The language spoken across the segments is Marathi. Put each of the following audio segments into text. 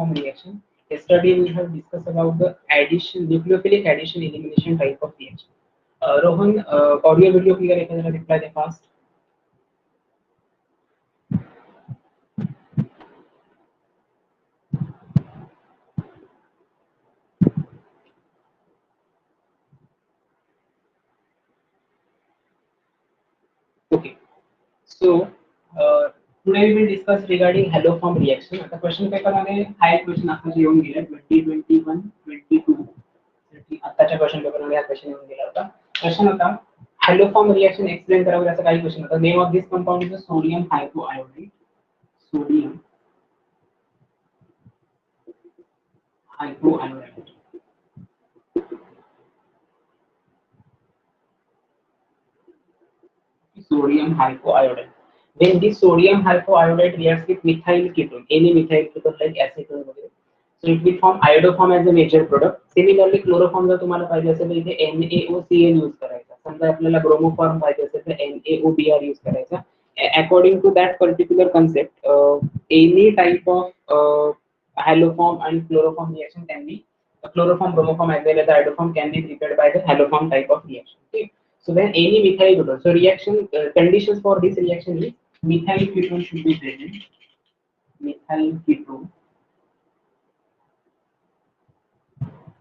haloform reaction. Yesterday we have discussed about the addition, nucleophilic addition elimination type of reaction. Rohan, audio video clear है क्या? जरा reply they fast. Okay. So today we will discuss regarding haloform reaction. आता क्वेश्चन पेपर मध्ये हा एक क्वेश्चन आता येऊन गेला 2021 22 आताच्या क्वेश्चन पेपर मध्ये हा क्वेश्चन येऊन गेला होता. क्वेश्चन होता haloform reaction explain करावे असं काही क्वेश्चन होता. Name of this compound is sodium hypoiodide. Sodium hypoiodide. Sodium hypoiodide. When this sodium hypoiodide reacts with methyl ketone, any methyl ketone like acetone, so it will form iodoform as a major product. Similarly, chloroform जर तुम्हाला पाहिजे असेल तर इथे NaOCl यूज करायचा. समजा आपल्याला ब्रोमोफॉर्म पाहिजे असेल तर NaOBr यूज करायचा. According to that particular concept, any type of haloform and chloroform reaction can be chloroform, bromoform as well as iodoform can be prepared by the haloform type of reaction. Okay. So then any methyl ketone. So reaction conditions for this reaction is methyl ketone should be present. Methyl ketone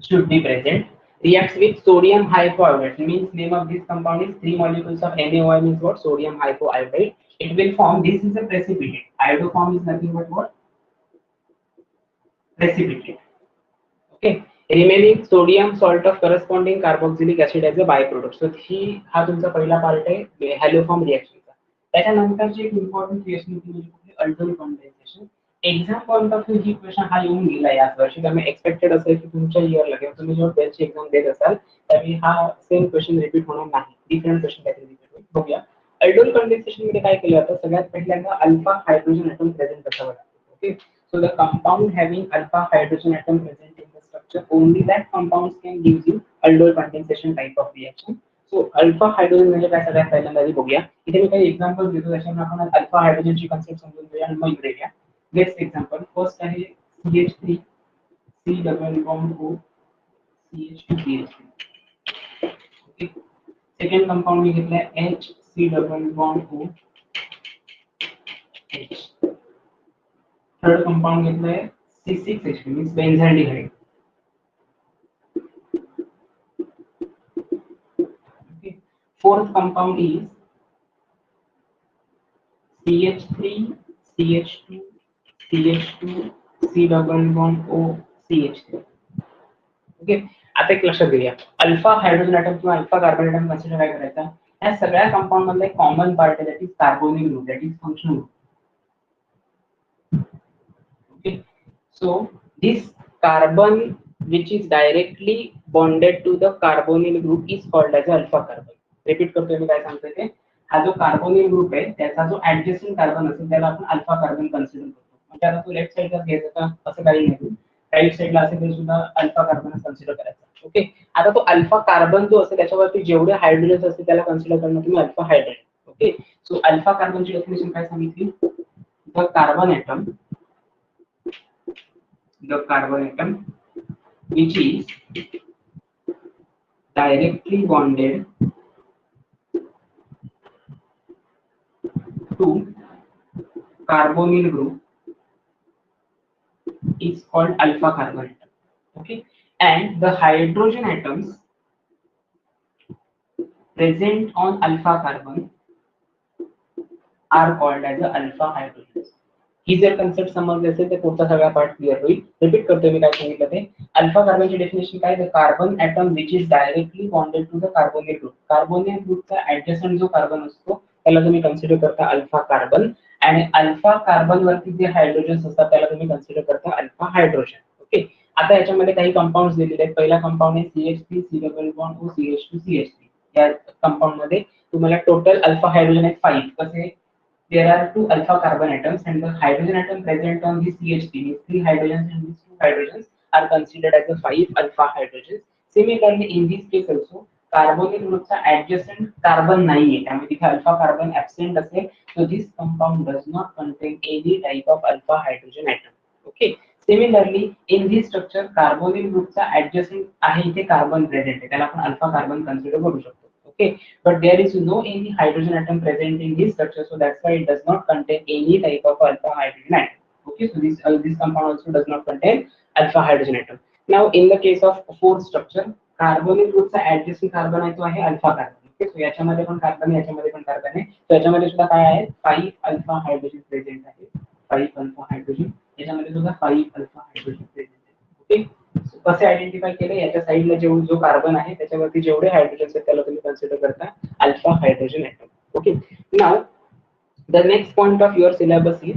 should be present. Reacts with sodium hypoiodide. Means name of this compound is 3 molecules of NaOI means what? Sodium hypoiodide. It will form. This is a precipitate. Iodoform is nothing but what? Precipitate. Okay. Remaining sodium salt of corresponding carboxylic acid as a byproduct. So ही हा तुमचा पहिला पार्ट आहे हॅलोफॉर्म रिएक्शनचा. त्याच्यानंतरची एक इम्पॉर्टंट रिएक्शन म्हणजे aldol condensation. Exam point of view he question हा येऊन गेला याच वर्षी. त्यामुळे एक्सपेक्टेड असेल की तुमच्या इयरला किंवा तुम्ही जेव्हा 12th एक्झाम देत असाल त्यावेळी हा सेम क्वेश्चन रिपीट होणार नाही. डिफरंट क्वेश्चन काहीतरी रिपीट होईल. बघूया अल्डोल कंडेन्सेशन मध्ये काय केलं जातं. सगळ्यात पहिल्यांदा अल्फा हायड्रोजन ॲटम प्रेझेंट असावं लागतं. Okay. So the compound having alpha hydrogen atom present in the structure, only that compounds can give you aldol condensation type of reaction. So alpha hydrogen म्हणजे काय सगळ्यात पहिल्यांदा बघूया. इथे मी काही एक्झाम्पल देतो त्याच्यामध्ये आपण अल्फा हायड्रोजनची कन्सेप्ट समजून घेऊया आणि मग इकडे घ्या. नेक्स्ट एक्झाम्पल फर्स्ट आहे CH3 C double bond O CH2 CH3. Okay. Second compound मी घेतलाय HC double bond O H. Third compound घेतलाय C6H2 means benzaldehyde. Okay. Fourth compound is CH3 CH2 CH2 C double bond O CH3. Okay. आता एक लक्षात घेऊया अल्फा हायड्रोजन ॲटम किंवा अल्फा कार्बन ॲटम कन्सिडर काय करायचा. या सगळ्या कंपाउंड मधला एक कॉमन पार्ट आहे that is carbonyl group that is functional group. Okay. So this carbon which is directly bonded to the carbonyl group is called as alpha carbon. Repeat करतोय मी काय सांगतोय ते. हा जो कार्बोनिल ग्रुप आहे त्याचा जो ऍडजस्टंट कार्बन असेल त्याला आपण अल्फा कार्बन कन्सिडर करतो. म्हणजे आता तो लेफ्ट साइडला घ्यायचा का असं काही नाही. राईट साइडला असेल तरी सुद्धा अल्फा कार्बन कन्सिडर करायचा. ओके. आता तो अल्फा कार्बन जो असेल त्याच्यावरती जेवढे हायड्रोजन असतील त्याला कन्सिडर करणं तुम्ही alpha hydrogen. Okay. So alpha कार्बनची डेफिनेशन काय सांगितली. The carbon atom which is directly bonded to carbonyl group is called alpha carbon atom. Okay. And the hydrogen atoms present on alpha carbon are called as the alpha hydrogens. ही जर कन्सेप्ट समजली असेल तर पुढचा सगळा पार्ट क्लिअर होईल. रिपीट करतोय मी काय सांगितलं ते. अल्फा कार्बनची डेफिनेशन काय. The carbon atom which is directly bonded to the carbonyl group. Carbonyl ग्रुपचा ऍडजस्टंट जो कार्बन असतो त्याला तुम्ही कन्सिडर करता अल्फा कार्बन. आणि अल्फा कार्बन वरती जे हायड्रोजन असतात त्याला तुम्ही कन्सिडर करता अल्फा हायड्रोजन. ओके. आता याच्यामध्ये काही कंपाऊंड्स दिलेले आहेत. पहिला कंपाऊंड आहे CH3 C double bond O CH2 CH3. या कंपाऊंड मध्ये तुम्हाला टोटल अल्फा हायड्रोजन आहेत 5. कसे. There are 2 alpha carbon atoms and the hydrogen atom present on this CH3 means 3 hydrogens and these 2 hydrogens are considered as the 5 alpha hydrogens. Similarly, in this case also carbonyl groupचा adjacent carbon नाहीये त्यामुळे तिथे alpha carbon absent असेल. So this compound does not contain any type of alpha hydrogen atom. Okay. Similarly in this structure carbonyl ग्रुपचा ऍडजस्टंट आहे इथे कार्बन प्रेझेंट आहे, त्याला आपण अल्फा कार्बन कन्सिडर करू शकतो. Okay, but there is no any hydrogen atom present in this structure, so that's why it does not contain any type of alpha hydrogen atom. Okay, so this compound also does not contain alpha hydrogen atom. Now in the case of fourth structure, carbonyl ग्रुपचा ऍडजस्टिंग कार्बन आहे तो आहे अल्फा कार्बन. ओके, सो याच्यामध्ये पण कार्बन आहे, याच्यामध्ये पण कार्बन आहे. तर याच्यामध्ये सुद्धा काय आहे, 5 अल्फा हायड्रोजन प्रेझेंट आहे. 5 अल्फा हायड्रोजन, याच्यामध्ये सुद्धा 5 अल्फा हायड्रोजन प्रेझेंट आहे. ओके, कसे आयडेंटिफाय केले, याच्या साइडला जो कार्बन आहे त्याच्यावरती जेवढे हायड्रोजन आहेत त्याला तुम्ही कन्सिडर करता alpha hydrogen atom. Okay, now the next point of your syllabus is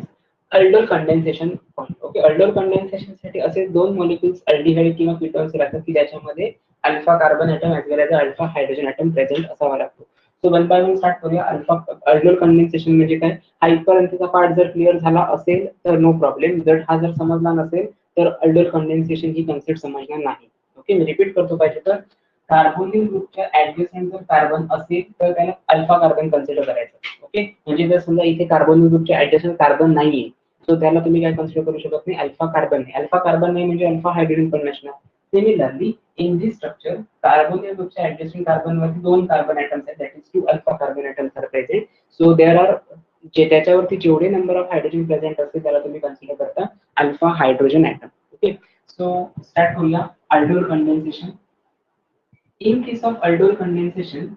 aldol condensation point. Okay, aldol condensation साठी असे दोन मॉलिक्युल्स अल्डिहाइड किंवा कीटोन्स राहतात की ज्याच्यामध्ये alpha carbon atom as well as alpha hydrogen atom present असावा लागतो. So one by one start करूया. अल्फा अल्डोल कंडेन्सेशन म्हणजे काय, हा इथपर्यंतचा पार्ट जर क्लिअर झाला असेल तर नो प्रॉब्लेम, जर हा जर समजला नसेल तर अल्डोल कंडेन्सेशन ही कन्सेप्ट समजणार नाही. ओके, मी रिपीट करतो पाहिजे तर, कार्बोनिल ग्रुपच्या ऍडजस्टंट जर कार्बन असेल तर त्याला अल्फा कार्बन कन्सिडर करायचं. ओके, म्हणजे जर समजा इथे कार्बोनिल ग्रुपच्या ऍडजस्टंट कार्बन नाहीये, सो त्याला तुम्ही काय कन्सिडर करू शकत नाही, अल्फा कार्बन नाही. अल्फा कार्बन नाही म्हणजे अल्फा हायड्रोजन पण नसणार. Similarly in this structure carbonyl ग्रुपच्या ऍडजस्टिंग कार्बन वरती 2 कार्बन ॲटम्स आहेत, that is 2 alpha carbon atoms are present. So there are जे त्याच्यावरती जेवढे नंबर ऑफ हायड्रोजन प्रेझेंट असतील त्याला तुम्ही कन्सिडर करता alpha hydrogen atom. Okay, so start करूया aldol condensation. In case of aldol condensation,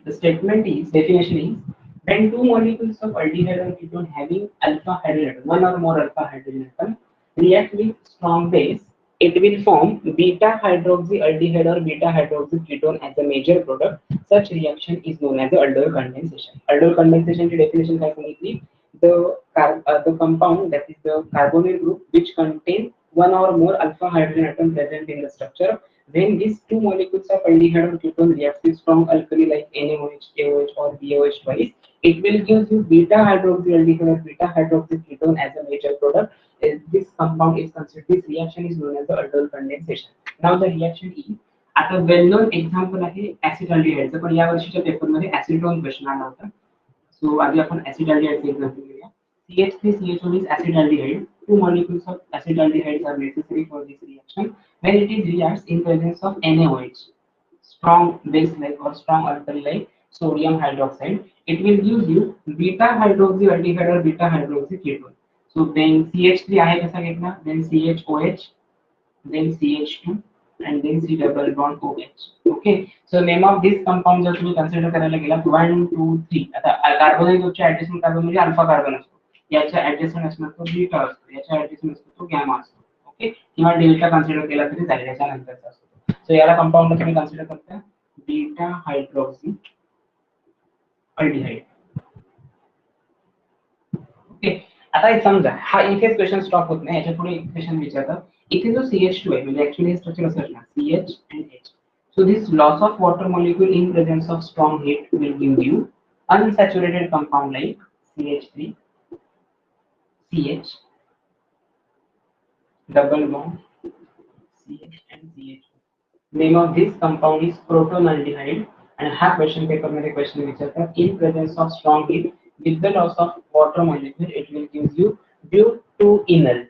the statement is definition is when two molecules of aldehyde or ketone having alpha hydrogen atom, one or more alpha hydrogen atom, react with strong base, it will form beta hydroxyaldehyde or beta hydroxy ketone as a major product. Such reaction is known as the aldol condensation. Aldol condensation की definition काय सांगितली? The compound, that is the carbonyl group which contain one or more alpha hydrogen atom present in the structure. When these two molecules of aldehyde or ketone react with strong alkali like NaOH, AOH or BOH twice, it will give you beta hydroxyaldehyde or beta hydroxy ketone as a major product. This compound is considered, this reaction is known as the aldol condensation. Now the reaction is, आता वेल नोन एक्झाम्पल आहे ऍसिटाल्डिहाइडचं, पण या वर्षीच्या पेपरमध्ये ऍसिटोन क्वेश्चन आला होता. सो आधी आपण ऍसिटाल्डिहाइडचं एक्झाम्पल घेऊया. CH3CH1 is acetaldehyde. Two molecules of acetaldehydes are necessary for this reaction. When it is reacts in presence of NaOH, strong base like or strong alkali like sodium hydroxide, it will give you beta hydroxyaldehyde or beta hydroxy ketone. So then CH3 आहे कसा घेतला, then CHOH, then CH2 and then C double bond OH. Okay, so name of this compound जर तुम्ही कन्सिडर करायला गेला 1 2 3, आता कार्बोनिल ग्रुपच्या ऍडजस्टंट कार्बन म्हणजे अल्फा कार्बन असतो, याच्या ऍडजस्टंट असणार तो बीटा असतो, याच्या ऍडजस्टंट असतो तो गॅमा असतो. ओके, किंवा डेल्टा कन्सिडर केला तरी चालेल, याच्या नंतरचा असतो. सो याला कंपाऊंड तुम्ही कन्सिडर करता बीटा हायड्रॉक्सी अल्डिहाइड. ओके, आता हे समजा हा इथेच क्वेश्चन स्टॉप होत नाही, याच्या पुढे एक क्वेश्चन विचारतात. इथे जो CH2 आहे म्हणजे ऍक्च्युअली हे स्ट्रक्चर असं असणार CH and H. So this loss of water molecule in presence of strong heat will give you unsaturated compound like CH3, CH, double bond, CH and CH. Name of this compound is protonaldehyde and हा क्वेश्चन पेपर मध्ये क्वेश्चन विचारतात in presence of strong heat with the loss of water molecule it will give you butanol.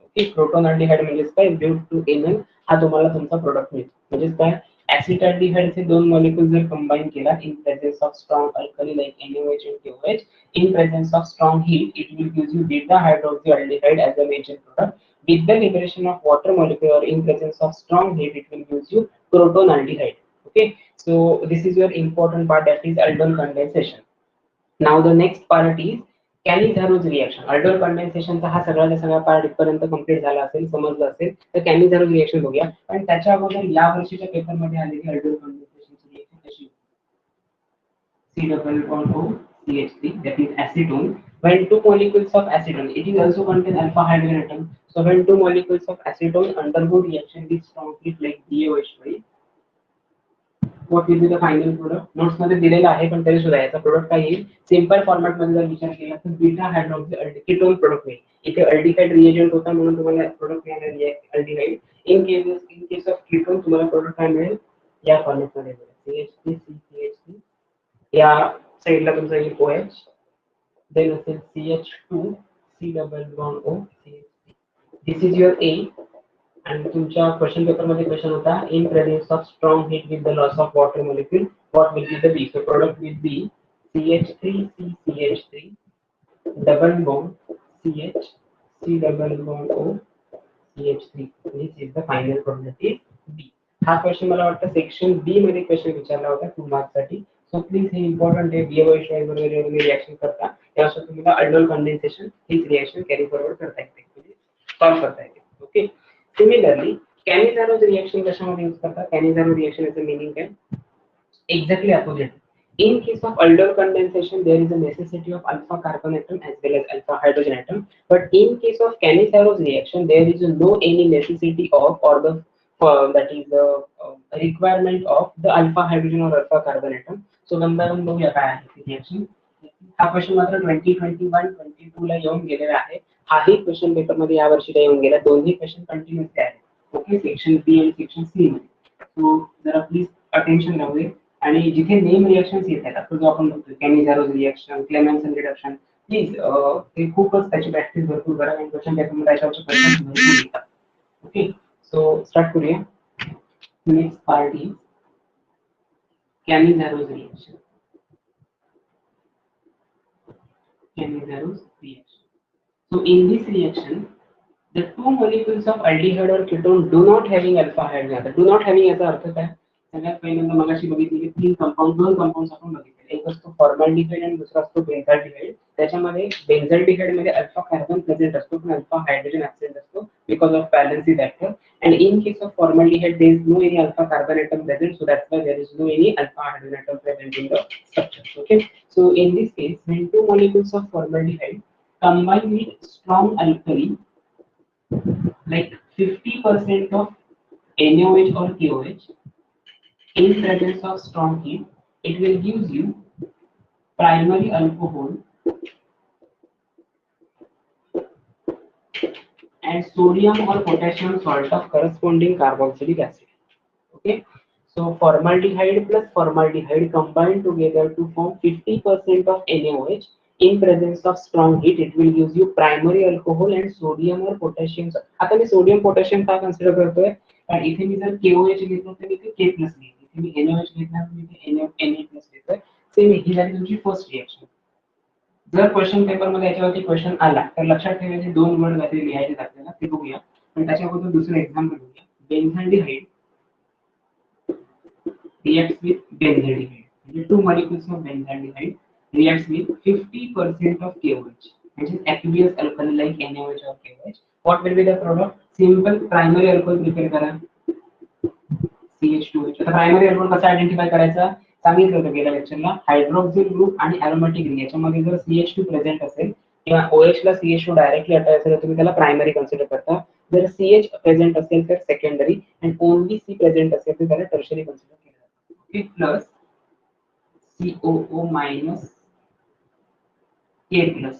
Okay, crotonaldehyde म्हणजे काय, ब्यूटेनॉल हा तुम्हाला तुमचा प्रोडक्ट मिळतो. म्हणजे काय, ऍसिटाल्डिहाइड चे दोन मॉलिक्यूल जर कंबाइन केला in presence of strong alkali like NaOH and KOH, in presence of strong heat it will give you beta hydroxyaldehyde as a major product. With the liberation of water molecule or in presence of strong heat it will give you protonaldehyde. Okay, so this is your important part, that is aldol condensation. Now the next part is Cannizzaro's reaction. Aldol कंडेन्सेशनचा हा सगळ्याचा सगळा पार्ट इथपर्यंत कंप्लीट झाला असेल, समजलं असेल तर कॅनिझारोज रिएक्शन बघूया. पण त्याच्या अगोदर या वर्षीच्या पेपर मध्ये आलेली अल्डोल कंडेन्सेशनची रिएक्शन कशी, C double bond O CH3, that is acetone. When two molecules of acetone, it is also contain alpha hydrogen atom. So when two molecules of acetone undergo reaction with strong heat like BOH, what will be the final product? Notes मध्ये दिलेला आहे पण तरी सुद्धा याचा प्रोडक्ट काय येईल, सिंपल फॉर्मॅट मध्ये जर विचार केला तर बीटा हायड्रॉक्सी कीटोन प्रोडक्ट येईल. इथे अल्डिहाइड रिएजंट होता म्हणून तुम्हाला प्रोडक्ट मिळाले aldehyde. In case of ketone तुम्हाला प्रोडक्ट काय मिळेल, या फॉर्मॅट मध्ये मिळेल CH3 CH3, या साइडला तुमचा येईल OH, देन असेल CH2 C double bond O CH3. This is your A. आणि तुमच्या क्वेश्चन पेपर मध्ये क्वेश्चन होता in presence of strong heat with the loss of water molecule what will be the B. So product will be CH3CCH3 double bond CH C double bond O CH3. This is the final product is B. हा क्वेश्चन मला वाटतं सेक्शन बी मध्ये क्वेश्चन विचारला होता 2 मार्क्स साठी. सो प्लीज हे इम्पॉर्टंट आहे. बीएवाय वगैरे रिएक्शन करता त्यावेळेस तुम्हाला अल्डोल कंडेन्सेशन हीच रिएक्शन कॅरी फॉरवर्ड करता येते, म्हणजे सॉल्व करता येते. ओके. Similarly, Cannizzaro reaction कशामध्ये यूज करतात? Cannizzaro reaction याचं meaning काय? Exactly opposite. In case of aldol condensation, there is a necessity of alpha carbon atom as well as alpha hydrogen atom. But in case of Cannizzaro reaction, there is no any necessity of or the that is the requirement of the alpha hydrogen or alpha carbon atom. So one by one बघूया काय आहे reaction. हा क्वेश्चन मात्र 2021-22 ला येऊन गेलेला आहे. हाही क्वेश्चन पेपर मध्ये या वर्षीला येऊन गेला. दोन्ही क्वेश्चन कंटिन्यूअसली आहेत. ओके, सेक्शन बी आणि सेक्शन सी मध्ये. सो जरा प्लीज अटेन्शन राहू दे. आणि जिथे नेम रिएक्शन्स येत आहेत, आता जो आपण बघतोय कॅनिझारो रिएक्शन, क्लेमेन्सन रिडक्शन, प्लीज ते खूपच त्याची प्रॅक्टिस भरपूर करा आणि क्वेश्चन पेपर मध्ये त्याच्यावरचे क्वेश्चन भरपूर येतात. ओके, सो स्टार्ट करूया. Next part is Cannizzaro reaction. Cannizzaro reaction. So in this reaction, the two molecules of aldehyde or ketone do not having alpha hydrogen. Do not having याचा अर्थ काय? सगळ्यात पहिल्यांदा मगाशी बघितलेले तीन कंपाऊंड, दोन कंपाऊंड्स आपण बघितले. एक असतो फॉर्मल्डिहाइड आणि दुसरा असतो बेन्झाल्डिहाइड. त्याच्यामध्ये बेन्झाल्डिहाइड मध्ये अल्फा कार्बन प्रेझेंट असतो पण अल्फा हायड्रोजन ऍब्सेंट असतो because of balance is actor. And in case of formaldehyde, there is no any alpha carbon atom present, so that's why there is no any alpha hydrogen atom present in the structure. Okay, so in this case, when two molecules of formaldehyde combine with strong alkali, like 50% of NaOH or KOH, in presence of strong heat, it will give you primary alcohol and sodium or potassium salt of corresponding carboxylic acid. Okay, so formaldehyde plus formaldehyde combine together to form 50% of NaOH. In presence of strong heat, it will give you primary alcohol and sodium or potassium. आता मी सोडियम पोटॅशियम का कन्सिडर करतोय? कारण इथे मी जर KOH घेतलं तर इथे K प्लस घेईल, इथे मी NaOH घेतला तर इथे Na प्लस घेतोय. सेम ही झाली तुमची फर्स्ट रिएक्शन. जर क्वेश्चन पेपर मध्ये याच्यावरती क्वेश्चन आला तर लक्षात ठेवायचे दोन वर्ड काहीतरी लिहायचे आपल्याला, ते बघूया. पण त्याच्याबद्दल दुसरं एक्झाम्पल बघूया. बेन्झाल्डिहाइड reacts with benzaldehyde. The two molecules of benzaldehyde reacts with 50% of KOH, which is aqueous alkali like NaOH or KOH. What will be the product? Simple primary alcohol prepare करा, CH2H. आता प्रायमरी अल्कोहोल कसा आयडेंटिफाय करायचा सांगितलं होतं गेल्या लेक्चरला. हायड्रोक्सिल ग्रुप आणि अरोमॅटिक रिंग याच्यामध्ये जर CH2 प्रेझेंट असेल किंवा OH ला CH2 डायरेक्टली अटॅच असेल तर तुम्ही त्याला प्रायमरी कन्सिडर करता. जर CH प्रेझेंट असेल तर सेकंडरी आणि ओनली C प्रेझेंट असेल तर त्याला टर्शरी कन्सिडर केलं जातं. Okay, plus COO minus K plus,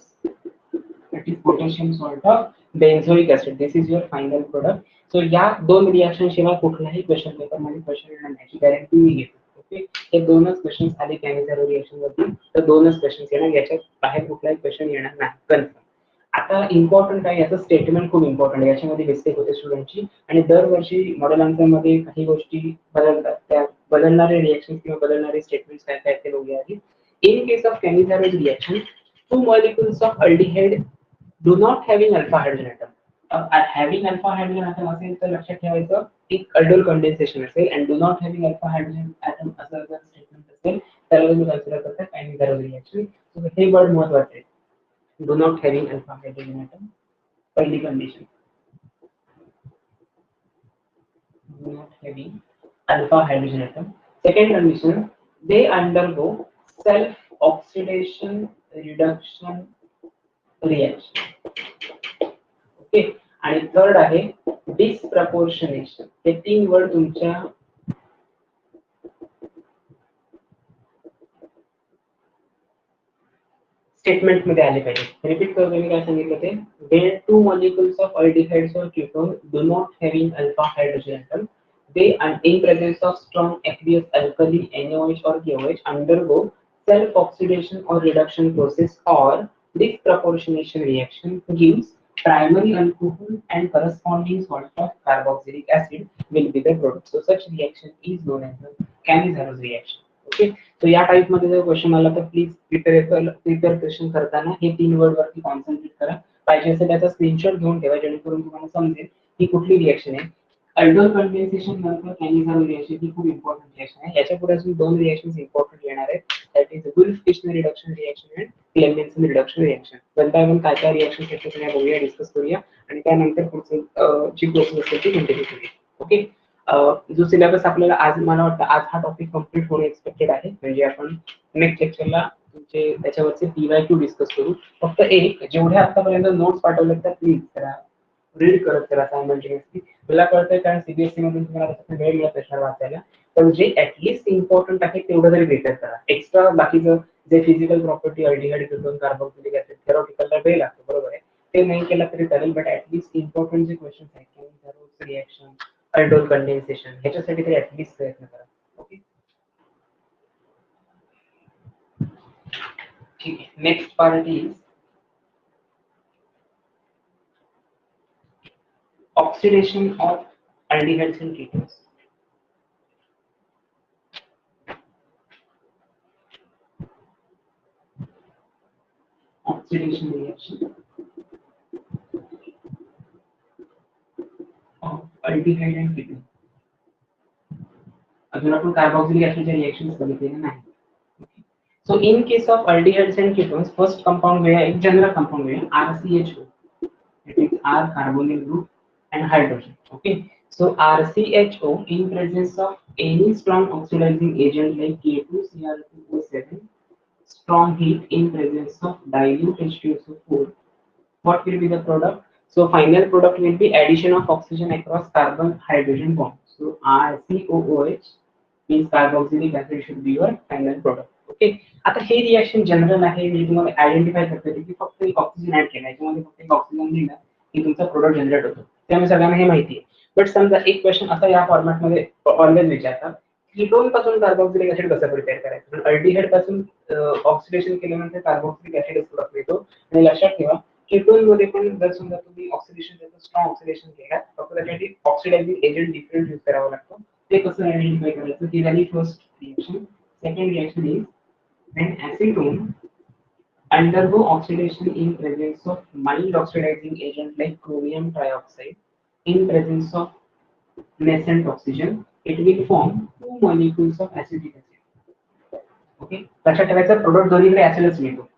that is potassium salt of benzoic acid. This is your final product. So या दोन रिएक्शन शिवाय कुठलाही क्वेश्चन पेपर मध्ये क्वेश्चन येणार नाही, गॅरंटी मी घेतो. ओके, हे दोनच क्वेश्चन्स आले कॅनिझारो रिएक्शन वरती, तर दोनच क्वेश्चन्स येणार, याच्यात बाहेर कुठलाही क्वेश्चन येणार नाही, कन्फर्म. आता इम्पॉर्टंट आहे याचं स्टेटमेंट, खूप इम्पॉर्टंट आहे. याच्यामध्ये मिस्टेक होते स्टुडंटची आणि दरवर्षी मॉडेल आन्सर मध्ये काही गोष्टी बदलतात. त्या बदलणारे रिएक्शन किंवा बदलणारे स्टेटमेंट्स काय काय ते बघूया आधी. In case of Cannizzaro reaction, two molecules of aldehyde do not having alpha hydrogen atom. Having alpha hydrogen atom असेल तर लक्षात ठेवायचं एक aldol condensation असेल and do not having alpha hydrogen atom असं जर स्टेटमेंट असेल त्याला तुम्ही कन्सिडर करता कॅनिझारो रिएक्शन. सो हे वर्ड महत्त्वाचे आहे. Do not having alpha hydrogen atom, पहिली condition. Do not having alpha hydrogen atom. Second condition, they undergo self oxidation reduction reaction. Okay, आणि थर्ड आहे डिसप्रपोर्शनेशन. हे तीन वर्ड तुमच्या स्टेटमेंट मध्ये आले पाहिजे. रिपीट करतो मी काय सांगितलं ते. when two molecules of aldehydes or ketone do not having alpha hydrogen atom, they in presence of strong aqueous alkali NaOH or KOH undergo self oxidation or reduction process or disproportionation reaction gives primary alcohol and corresponding salt of carboxylic acid will be the product. So such reaction is known as the Cannizzaro reaction. Okay, so या टाइप मध्ये जर क्वेश्चन आला तर प्लीज प्रिपरेशन करताना हे 3 वर्ड वरती कॉन्सन्ट्रेट करा. पाहिजे असेल त्याचा स्क्रीनशॉट घेऊन ठेवा जेणेकरून तुम्हाला समजेल की कुठली रिएक्शन आहे. अल्डोल कंडेन्सेशन नंतर कॅनिझारो रिएक्शन ही खूप इम्पॉर्टंट रिएक्शन आहे. याच्या पुढे अजून 2 रिएक्शन्स इम्पॉर्टंट येणार आहेत. That is Wolff Kishner reduction reaction and Clemmensen reduction reaction. नंतर आपण काय काय रिएक्शन आहेत ते बघूया, डिस्कस करूया आणि त्यानंतर पुढचं जी प्रोसेस असेल ती कंटिन्यू करूया. ओके, जो सिलेबस आपल्याला आज मला वाटतं आज हा टॉपिक कंप्लीट होणे एक्सपेक्टेड आहे. म्हणजे आपण नेक्स्ट लेक्चरला तुमचे त्याच्यावरचे PYQ डिस्कस करू. फक्त एक जेवढे आतापर्यंत नोट्स पाठवले तर प्लीज करा, रीड करत करा सायमल्टेनियसली. मला कळतंय कारण सीबीएसई मधून तुम्हाला त्याचा वेळ मिळत असणार वाचायला, पण जे ऍटलीस्ट इम्पॉर्टंट आहे तेवढं तरी प्रिपेअर करा. एक्स्ट्रा बाकीचं जे physical property aldehyde ketone carboxylic acid थेरॉटिकलला वेळ लागतो, बरोबर आहे, ते नाही केला तरी चालेल, बट ऍटलीस्ट इम्पॉर्टंट जे क्वेश्चन आहेत रिएक्शन अल्डोल कंडेन्सेशन ह्याच्यासाठी तरी ऍटलीस्ट प्रयत्न करा. ओके, ठीक आहे. Next part is oxidation of aldehydes and ketones. Oxidation reaction of aldehyde and ketone. अजून आपण कार्बोक्सिलिक ऍसिडच्या रिएक्शन्स बघितलेले नाही. So in case of aldehydes and ketones, first compound है एक general compound है RCHO. It is R carbonyl group and hydrogen. Okay. So RCHO in presence of any strong oxidizing agent like K2Cr2O7, strong heat in presence of dilute H2SO4, what will be the product? So final product will be addition of oxygen across carbon hydrogen bond. So RCOOH means carboxylic acid should be your final product. Okay. आता हे रिएक्शन जनरल आहे, मी तुम्हाला आयडेंटिफाय करते की फक्त एक ऑक्सिजन ऍड केला याच्यामध्ये फक्त एक ऑक्सिजन दिला की तुमचा प्रोडक्ट जनरेट होतो. त्यामुळे सगळ्यांना हे माहिती आहे. बट समजा एक क्वेश्चन असा या फॉर्मॅट मध्ये ऑलवेज विचारतात, कीटोन पासून कार्बोक्सिलिक ऍसिड कसं प्रिपेअर करायचं. अल्डिहाइड पासून ऑक्सिडेशन केल्यानंतर कार्बोक्सिलिक ऍसिड प्रोडक्ट मिळतो. आणि लक्षात ठेवा कीटोन मध्ये पण जर समजा तुम्ही ऑक्सिडेशन त्याचं स्ट्रॉंग ऑक्सिडेशन केला फक्त त्यासाठी ऑक्सिडायझिंग एजंट डिफरंट यूज करावं लागतं. ते कसं आयडेंटिफाय करायचं ती झाली first reaction. Second reaction is when acetone undergo oxidation in presence of mild oxidizing agent like chromium trioxide in presence of nascent oxygen, it will form two molecules of acetic acid. Okay, लक्षात ठेवायचं प्रोडक्ट दोन्हीकडे ऍसिडच मिळतो.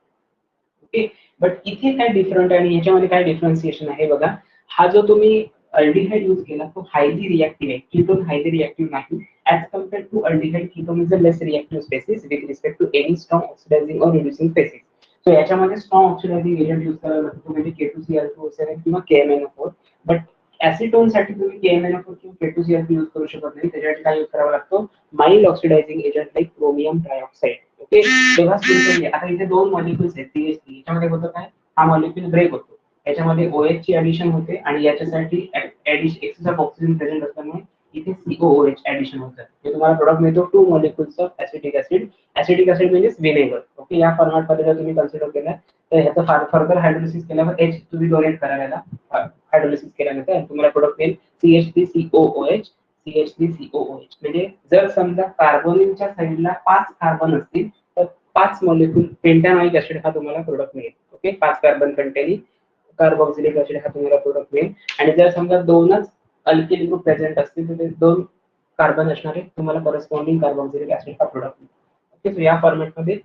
ओके, बट इथे काय डिफरंट आणि याच्यामध्ये काय डिफरन्सिएशन आहे बघा. हा जो तुम्ही अल्डिहाइड यूज केला तो हायली रिएक्टिव्ह आहे, कीटोन हायली रिएक्टिव्ह नाही. As compared to aldehyde, ketone is a less reactive species with respect to any strong oxidizing or reducing species. So याच्यामध्ये strong oxidizing agent यूज करायला लागतो म्हणजे K2Cr2O7 किंवा KMnO4. बट ऍसिटोन साठी तुम्ही KMnO4 किंवा K2Cr2 यूज करू शकत नाही. त्याच्यासाठी काय यूज करावा लागतो, mild oxidising agent like chromium trioxide. Okay, तेव्हा सिंपल आता इथे दोन मॉलिक्युल्स आहेत CH3. याच्यामध्ये होतं काय, हा मॉलिक्युल ब्रेक होतो, याच्यामध्ये OH ची ऍडिशन होते आणि याच्यासाठी एक्सेस ऑफ ऑक्सिजन प्रेझेंट असल्यामुळे इथे COOH ऍडिशन होतं. हे तुम्हाला प्रोडक्ट मिळतो two molecules of acetic acid. Acetic acid म्हणजे व्हिनेगर. ओके, या फॉर्मॅट मध्ये जर तुम्ही कन्सिडर केलं तर ह्याचं फर्दर हायड्रोलिसिस केल्यावर H तुम्ही डोनेट करायला हायड्रोलिसिस केल्यानंतर तुम्हाला प्रोडक्ट मिळेल CH3COOH. CH3COOH म्हणजे जर समजा कार्बोनिलच्या साईडला 5 कार्बन असतील तर 5 मॉलिक्युल पेंटानॉइक ऍसिड हा तुम्हाला प्रोडक्ट मिळेल. Okay, 5 carbon containing carboxylic acid हा तुम्हाला प्रोडक्ट मिळेल. आणि जर समजा दोनच अल्किल ग्रुप प्रेझेंट असतील तर ते 2 कार्बन असणारे तुम्हाला करस्पॉन्डिंग कार्बोक्सिलिक ऍसिड हा प्रोडक्ट मिळेल. ओके, सो या फॉर्मॅट मध्ये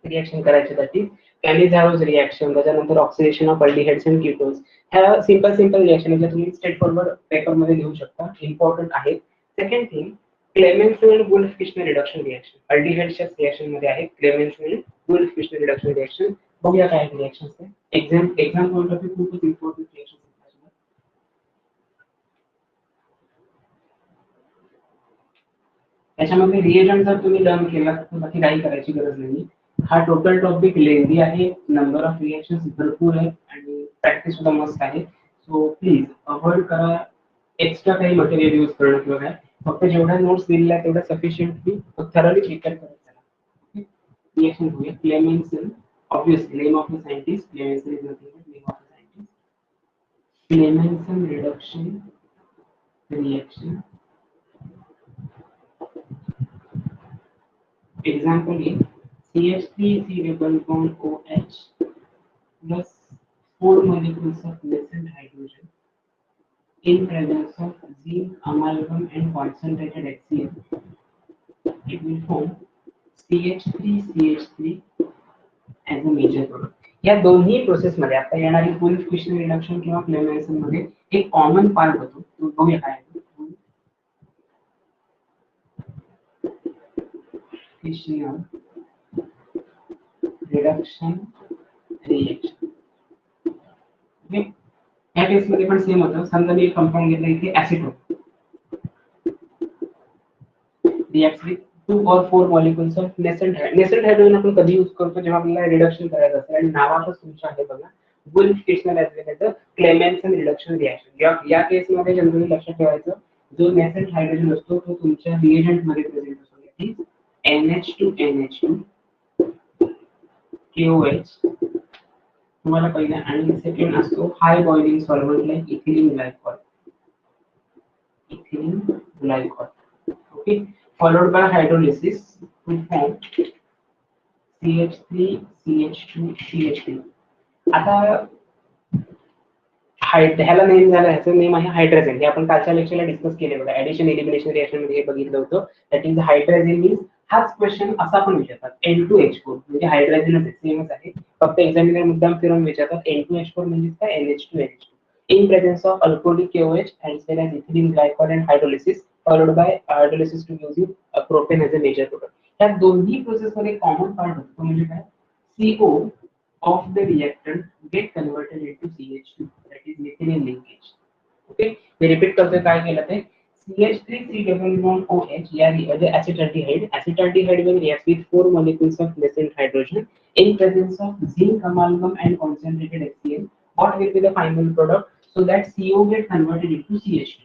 रिएक्शन करायच्यासाठी कॅनिझारोज रिएक्शन, त्याच्यानंतर oxidation of aldehydes and ketones, ह्या सिंपल रिएक्शन ज्या तुम्ही स्ट्रेट फॉरवर्ड पेपर मध्ये लिहू शकता, इम्पॉर्टंट आहे. Second thing, Clemmensen and Wolff Kishner reduction reaction. अल्डिहाइड्सच्या रिएक्शन मध्ये आहे Clemmensen and Wolff Kishner reduction reaction. बघूया काय रिएक्शन्स आहे. एक्झाम पॉइंट ऑफ व्ह्यू खूपच इम्पॉर्टंट रिएक्शन. त्याच्यामध्ये रिएजंट जर तुम्ही लर्न केला तर बाकी काही करायची गरज नाही. हा टोटल टॉपिक लेंदी आहे, नंबर ऑफ रिएक्शन्स भरपूर आहे आणि प्रॅक्टिस सुद्धा मस्त आहे. सो प्लीज अवॉइड करा एक्स्ट्रा काही मटेरियल यूज करणं किंवा काय. फक्त जेवढ्या नोट्स दिलेल्या तेवढ्या सफिशियंटली थरली प्रिपेअर करायचं. रिएक्शन होईल Clemmensen, obviously name of the scientist Clemmensen is nothing but name of the scientist. Clemmensen reduction reaction. Example is CH3 double bond OH plus 4 molecules of nascent hydrogen in presence of zinc amalgam and concentrated HCl. It will form CH3 as a major product. या दोन्ही प्रोसेस मध्ये आता येणारी फुल फिशन रिडक्शन किंवा क्लेमेन्सन मध्ये एक कॉमन पार्ट होतो, तो बघूया काय आहे. फिशनल रिडक्शन रिएक्शन. या केस मध्ये पण सेम होतं. समजा मी एक कंपाऊंड घेतला, इथे ऍसिड होतो, reacts with 2 or 4 molecules of nascent hydrogen. आपण कधी यूज करतो जेव्हा आपल्याला रिडक्शन करायचं असेल, आणि नावातच तुमच्या आहे बघा, वुल्फ फिशनल ऍज वेल एज क्लेमेन्सन रिडक्शन रिएक्शन. या केस मध्ये जनरली लक्षात ठेवायचं, जो nascent hydrogen असतो तो तुमच्या रिएजंट मध्ये प्रेझेंट असतो. NH2NH2 KOH तुम्हाला पहिला, आणि सेकंड असतो high boiling solvent like ethylene glycol. Okay, followed by hydrolysis to form CH3 CH2 CH3. आता ह्याला नेम झालं, ह्याचं नेम आहे हायड्रोजन. हे आपण कालच्या लेक्चरला डिस्कस केले बघा, ऍडिशन एलिमिनेशन रिएक्शन मध्ये हे बघितलं होतं. That is hydrogen means. हाच क्वेश्चन असा पण विचारतात, N2H4 म्हणजे हायड्रोजनच सेमच आहे, फक्त एक्झामिनर मुद्दाम फिरून विचारतात N2H4 म्हणजे काय, NH2NH2 in presence of alcoholic KOH and as well as ethylene glycol and hydrolysis followed by hydrolysis to use propane as a major product. या दोन्ही प्रोसेस मध्ये कॉमन पार्ट होतो, म्हणजे काय, CO of the reactant get converted into CH2, that is methylene linkage. Okay, me repeat करतोय काय केलं ते. CH3 double bond OH या acetaldehyde. Acetaldehyde will react with 4 molecules of nascent hydrogen in presence of zinc amalgam and concentrated HCl. What will be the final product? So that CO get converted into CH2.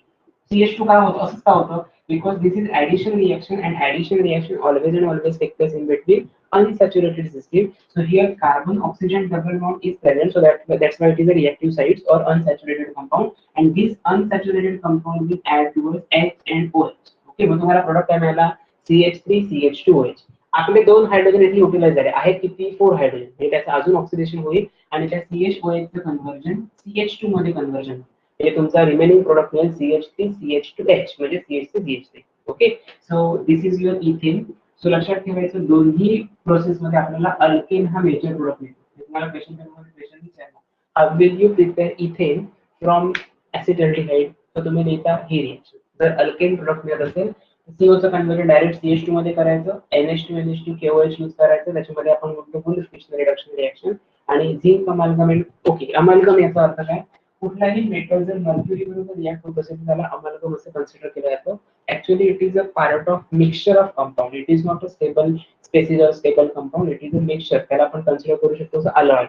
CH2 का होतं, असं का होतं, because this is addition reaction, and addition reaction always and always takes place in between unsaturated system. So here carbon oxygen double bond is present, so that's why it is a reactive sites or unsaturated compound, and this unsaturated compound will add towards H and OH. Okay, मग तुम्हाला प्रोडक्ट काय मिळाला, CH3 CH2OH. आपले दोन हायड्रोजन इथे युटिलाइज झाले आहेत, किती, 4 हायड्रोजन, म्हणजे त्याचं अजून ऑक्सिडेशन होईल आणि त्या CHOH चं कन्व्हर्जन CH2 मध्ये कन्व्हर्जन होईल, म्हणजे तुमचा रिमेनिंग प्रोडक्ट मिळेल CH3 CH2H म्हणजे CH3 CH3. Okay, so this is your ethane. So लक्षात ठेवायचं, दोन्ही प्रोसेस मध्ये आपल्याला अल्केन हा मेजर प्रोडक्ट मिळतो. तुम्हाला क्वेश्चन पेपरमध्ये क्वेश्चन विचारला, how will you prepare ethane from acetaldehyde, तर तुम्ही लिहिता ही रिएक्शन. जर अल्केन प्रोडक्ट मिळत असेल, CO चं कन्व्हर्जन डायरेक्ट CH2 मध्ये करायचं, NH2NH2 KOH यूज करायचं, त्याच्यामध्ये आपण म्हणतो फुल फिशन रिडक्शन रिएक्शन. आणि झिंक अमाल्गमेट. ओके, अमाल्गम याचा अर्थ काय, कुठलाही मेटल जर मर्क्युरी बरोबर रिएक्ट होत असेल त्याला अमाल्गम असं कन्सिडर केलं जातं. Actually it is a part of mixture of compound, it is not a stable species or stable compound, it is a mixture. त्याला आपण कन्सिडर करू शकतो असं alloy.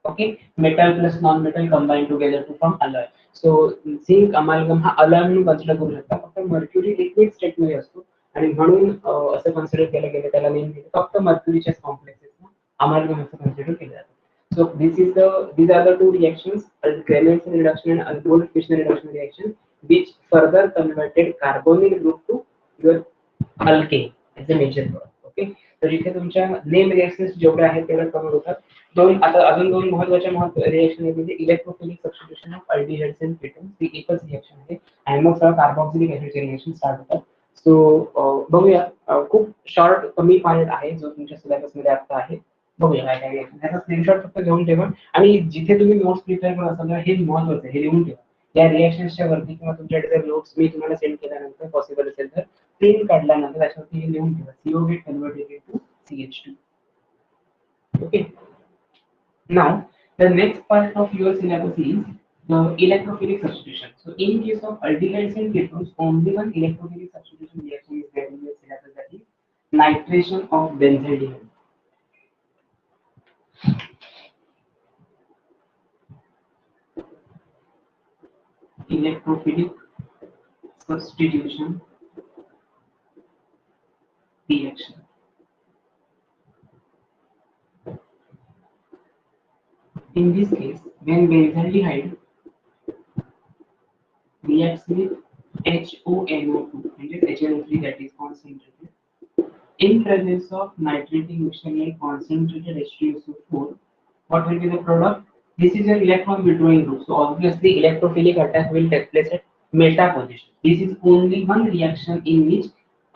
Okay, metal plus non metal combine together to form alloy. So zinc amalgam हा अलॉय म्हणून कन्सिडर करू शकता, फक्त मर्क्युरी लिक्विड स्टेट मध्ये असतो आणि म्हणून असं कन्सिडर केलं गेलं, त्याला नेम दिलं फक्त मर्क्युरीच्या कॉम्प्लेक्सेस अमाल्गम असं कन्सिडर केलं जातं. So these are the two reactions, Clemmensen reduction and alcohol fission reduction reaction, which further converted carbonyl group to your alkane as a major product. Okay, तर इथे तुमच्या नेम रिएक्शन्स जेवढे आहेत तेवढे कव्हर होतात. आता अजून दोन महत्त्वाच्या रिएक्शन आहेत, म्हणजे electrophilic substitution of aldehydes and ketones. ही एकच रिएक्शन आहे आणि मग सगळं कार्बोक्सिलिक ऍसिडचे रिएक्शन स्टार्ट होतात. सो बघूया, खूप शॉर्ट कमी पार्ट आहे जो तुमच्या सिलेबस मध्ये आता आहे. बघूया काय काय त्याचा स्क्रीनशॉट फक्त घेऊन ठेवा, आणि जिथे तुम्ही नोट्स प्रिपेअर करत असाल हे महत्त्वाचं आहे, हे लिहून ठेवा. या रिएक्शन्सच्या वरती किंवा तुमच्याकडे जर नोट्स मी तुम्हाला सेंड केल्यानंतर पॉसिबल असेल तर प्रिंट काढल्यानंतर त्याच्यावरती हे लिहून ठेवा, CO get converted to CH2. Okay, now the next part of your syllabus is the electrophilic substitution. So in case of aldehydes and ketones, only one electrophilic substitution reaction is there in your syllabus, that is nitration of benzaldehyde. Electrophilic substitution reaction. In this case, when benzaldehyde reacts with HONO2 and HNO3 that is concentrated in presence of nitrating mixture and concentrated H2SO4. What will be the product? This is an electron withdrawing group. So obviously electrophilic attack will take place at meta position. This is only one reaction in which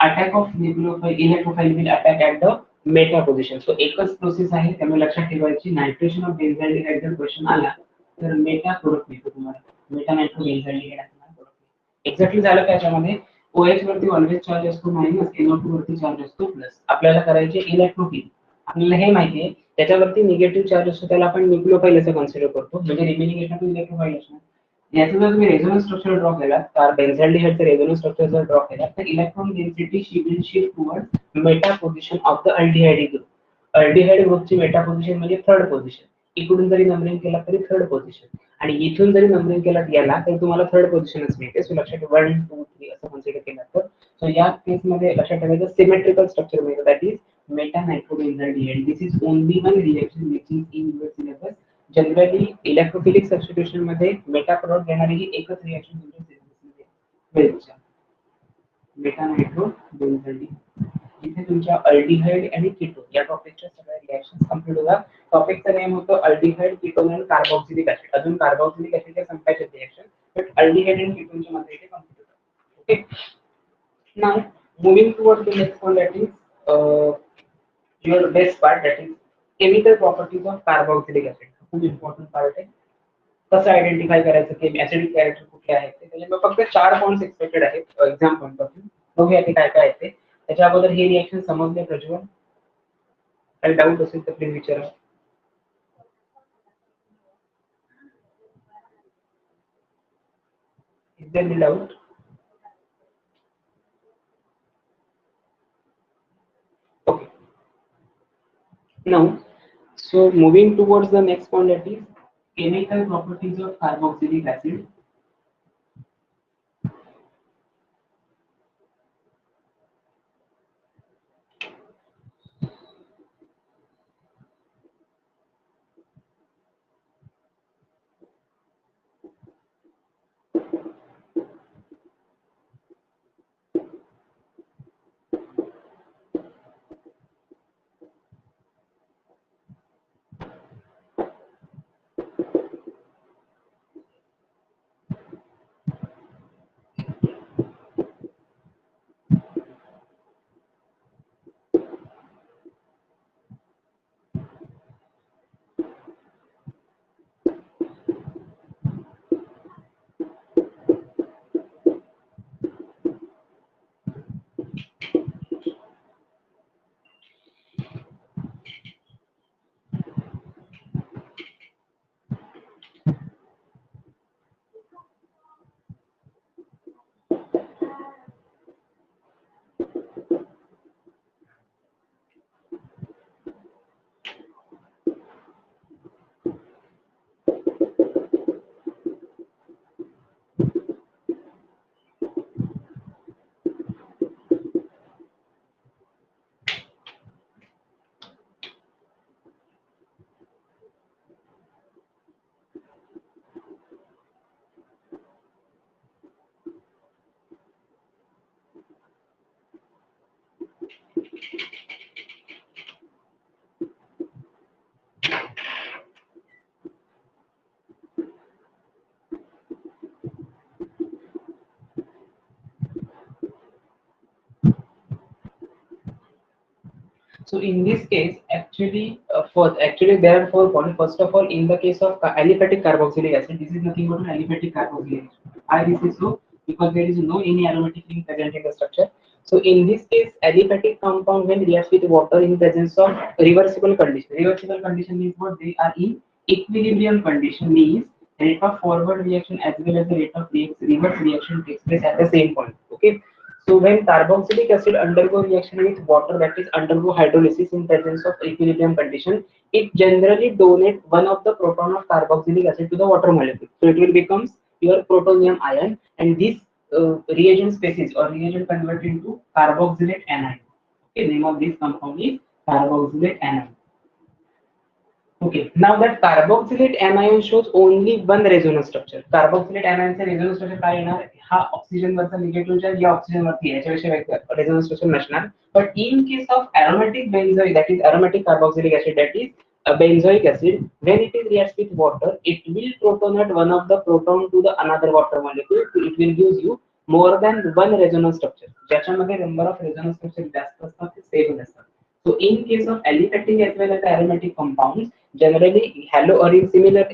attack of nucleophile electrophile will attack at the meta position. So एकच प्रोसेस आहे त्यामुळे लक्षात ठेवायची नायट्रेशन ऑफ बेन्झाइलडिहाइड जर क्वेश्चन आला तर मेटा प्रोडक्ट मिळतो तुम्हाला मेटा नायट्रो बेन्झाइलडिहाइड असणार प्रोडक्ट एक्झॅक्टली झालं त्याच्यामध्ये OH वरती ऑलवेज चार्ज असतो मायनस NO2 वरती चार्ज असतो प्लस आपल्याला करायचे इलेक्ट्रोफिल आपल्याला हे माहिती आहे त्याच्यावरती निगेटिव्ह चार्ज असतो त्याला आपण न्यूक्लिओफाइल असं कन्सिडर करतो म्हणजे रिमेनिंग याच्यातून इलेक्ट्रोफाइल असणार याचं जर तुम्ही रेझोनन्स स्ट्रक्चर ड्रॉ केला तर बेन्झाइलडिहाइडचं रेझोनन्स स्ट्रक्चर जर ड्रॉ केला तर electron density will shift towards meta position of the aldehyde group aldehyde ग्रुपची मेटा पोझिशन म्हणजे थर्ड पोझिशन इकडून जरी नंबरिंग केला तरी थर्ड पोझिशन आणि इथून जरी नंबरिंग केला गेला तर तुम्हाला थर्ड पोझिशनच मिळते सो लक्षात 1 2 3 असं कन्सिडर केलं तर सो या केस मध्ये लक्षात ठेवायचं सिमेट्रिकल स्ट्रक्चर मिळतं that is meta nitrobenzaldehyde this is only one reaction which is in your syllabus generally electrophilic substitution मध्ये मेटा प्रोडक्ट देणारी ही एकच रिएक्शन तुमच्या सिलेबसमध्ये मिळेल मेटा नायट्रोबेन्झाइलडिहाइड इथे तुमच्या अल्डिहाइड आणि कीटोन या टॉपिकच्या सगळ्या रिएक्शन्स कंप्लीट होतात टॉपिकचं नेम होतं अल्डिहाइड कीटोन आणि कार्बोक्सिलिक ऍसिड अजून कार्बोक्सिलिक ऍसिडच्या संपायचे रिएक्शन बट अल्डिहाइड आणि कीटोनच्या मध्ये इथे कंप्लीट होतात okay now moving towards the next one that is your best part that is chemical properties of carboxylic acid खूप important part आहे कसं आयडेंटिफाय करायचं की ऍसिडिक कॅरेक्टर कुठले आहेत ते त्याच्यामुळे फक्त 4 पॉइंट्स एक्सपेक्टेड आहेत एक्झाम पॉइंट ऑफ व्ह्यू बघूया ते काय काय आहेत ते त्याच्या अगोदर हे रिएक्शन समजले प्रज्वल काही डाऊट असेल तर प्लीज विचारा is there any doubt okay now so moving towards the next point that is chemical properties of carboxylic acid So in this case, actually there are 4 points. First of all, in the case of aliphatic carboxylic acid, this is nothing but an aliphatic carboxylic acid. Why this is so? Because there is no any aromatic ring present in the structure. So in this case, aliphatic compound when reacts with water in presence of reversible condition. Reversible condition means what? They are in equilibrium condition means rate of forward reaction as well as the rate of reverse reaction takes place at the same point. Okay. So when carboxylic acid undergo reaction with water that is undergo hydrolysis in presence of equilibrium condition, it generally donate one of the proton of carboxylic acid to the water molecule. So it will becomes your protonium ion and this reagent species or reagent convert into carboxylate anion. Okay, name of this compound is carboxylate anion. Okay, now that carboxylate anion shows only one resonance structure. Carboxylate anion चे resonance structure काय येणार? हा ऑक्सिजन वरचा निगेटिव्ह चार्ज या ऑक्सिजन वरती याच्याविषयी resonance structure नसणार. But in case of aromatic benzoic, that is aromatic carboxylic acid, that is benzoic acid, when it is reacts with water, it will protonate one of the proton to the another water molecule. It will give you more than one resonance structure. ज्याच्यामध्ये number of resonance structure जास्त असतात ते stable असतात. So in case of aliphatic as well as aromatic compounds, generally haloarine similar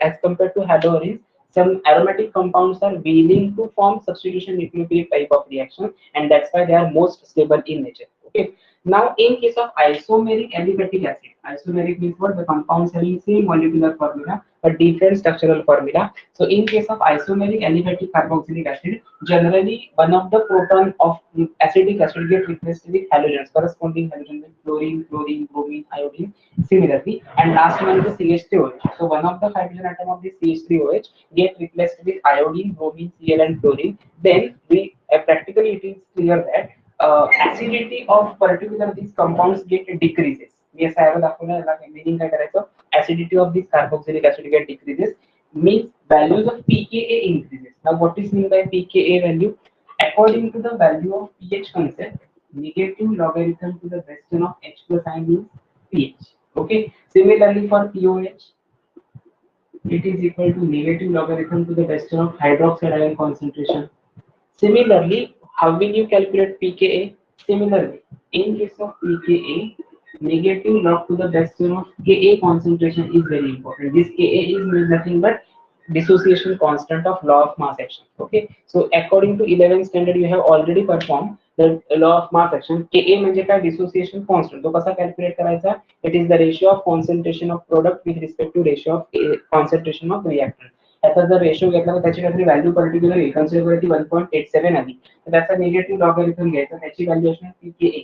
as compared to haloarine, some aromatic compounds are willing to form substitution nucleophilic type of reaction, and that's why they are most stable in nature. Okay. Now in case of isomeric aliphatic acid, isomeric means what? The compounds having same molecular formula but different structural formula. So in case of isomeric aliphatic carboxylic acid, generally one of the proton of acetic acid get replaced with halogens, corresponding halogens like fluorine, chlorine, bromine, iodine, similarly, and last one is the CH3OH. So one of the hydrogen atom of the CH3OH get replaced with iodine, bromine, Cl, and fluorine. Then we practically it is clear that acidity of particular these compounds get decreases. मी असं arrow दाखवलं याला meaning काय करायचं? Acidity of this carboxylic acid get decreases means values of pKa increases. Now what is mean by pKa value? According to the value of pH concept, negative logarithm to the base 10 of H plus I means pH. Okay. Similarly for POH, it is equal to negative logarithm to the base 10 of hydroxide ion concentration. Similarly, how will you calculate pKa? Similarly, in case of pKa, negative log to the base 10 of Ka concentration is very important. This Ka is nothing but dissociation constant of law of mass action. Okay, so according to 11th standard, you have already performed the law of mass action. Ka म्हणजे काय? Dissociation constant. तो कसा calculate करायचा? It is the ratio of concentration of product with respect to ratio of concentration of reactant. त्याचा जर रेशो घेतला तर त्याची काहीतरी व्हॅल्यू पर्टिक्युलर कन्सिडर 1.87 आली तर त्याचा निगेटिव्ह लॉगरिथम घ्यायचा, त्याची व्हॅल्यू असणार pKa.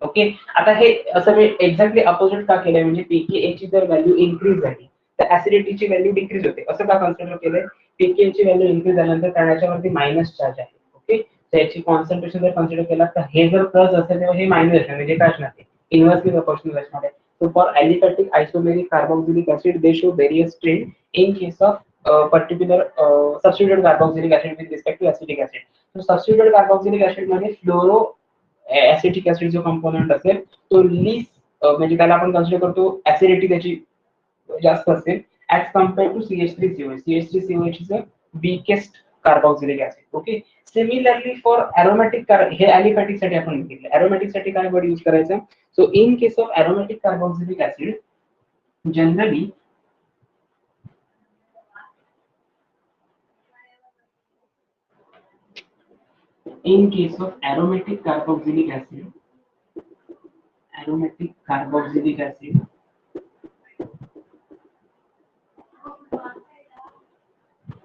ओके, आता हे असं मी एक्झॅक्टली अपोजिट का केलंय म्हणजे pKa ची जर व्हॅल्यू इन्क्रीज झाली तर ऍसिडिटीची व्हॅल्यू डिक्रीज होते. असं का कन्सिडर केलंय? pKa ची व्हॅल्यू इन्क्रीज झाल्यानंतर त्याच्यावरती मायनस चार्ज आहे. ओके, त्याची कॉन्सन्ट्रेशन जर कन्सिडर केला तर हे जर प्लस असेल तेव्हा हे मायनस असणार म्हणजे काय असणार ते इन्व्हर्सली प्रोपोर्शनल असणार आहे. So for aliphatic isomeric carboxylic acid, they show various trend in case of particular substituted carboxylic acid with respect to acetic acid. So substituted carboxylic acid मध्ये फ्लोरो acetic acid जो कंपोनेंट असेल तो लीस म्हणजे त्याला आपण कन्सिडर करतो ऍसिडिटी त्याची जास्त असेल as compare to CH3COH. CH3COH is a weakest carboxylic acid. Okay, similarly for aromatic हे aliphatic साठी आपण बघितलं. aromatic साठी काय वर्ड यूज करायचं? So in case of aromatic carboxylic acid, generally in case of aromatic carboxylic acid,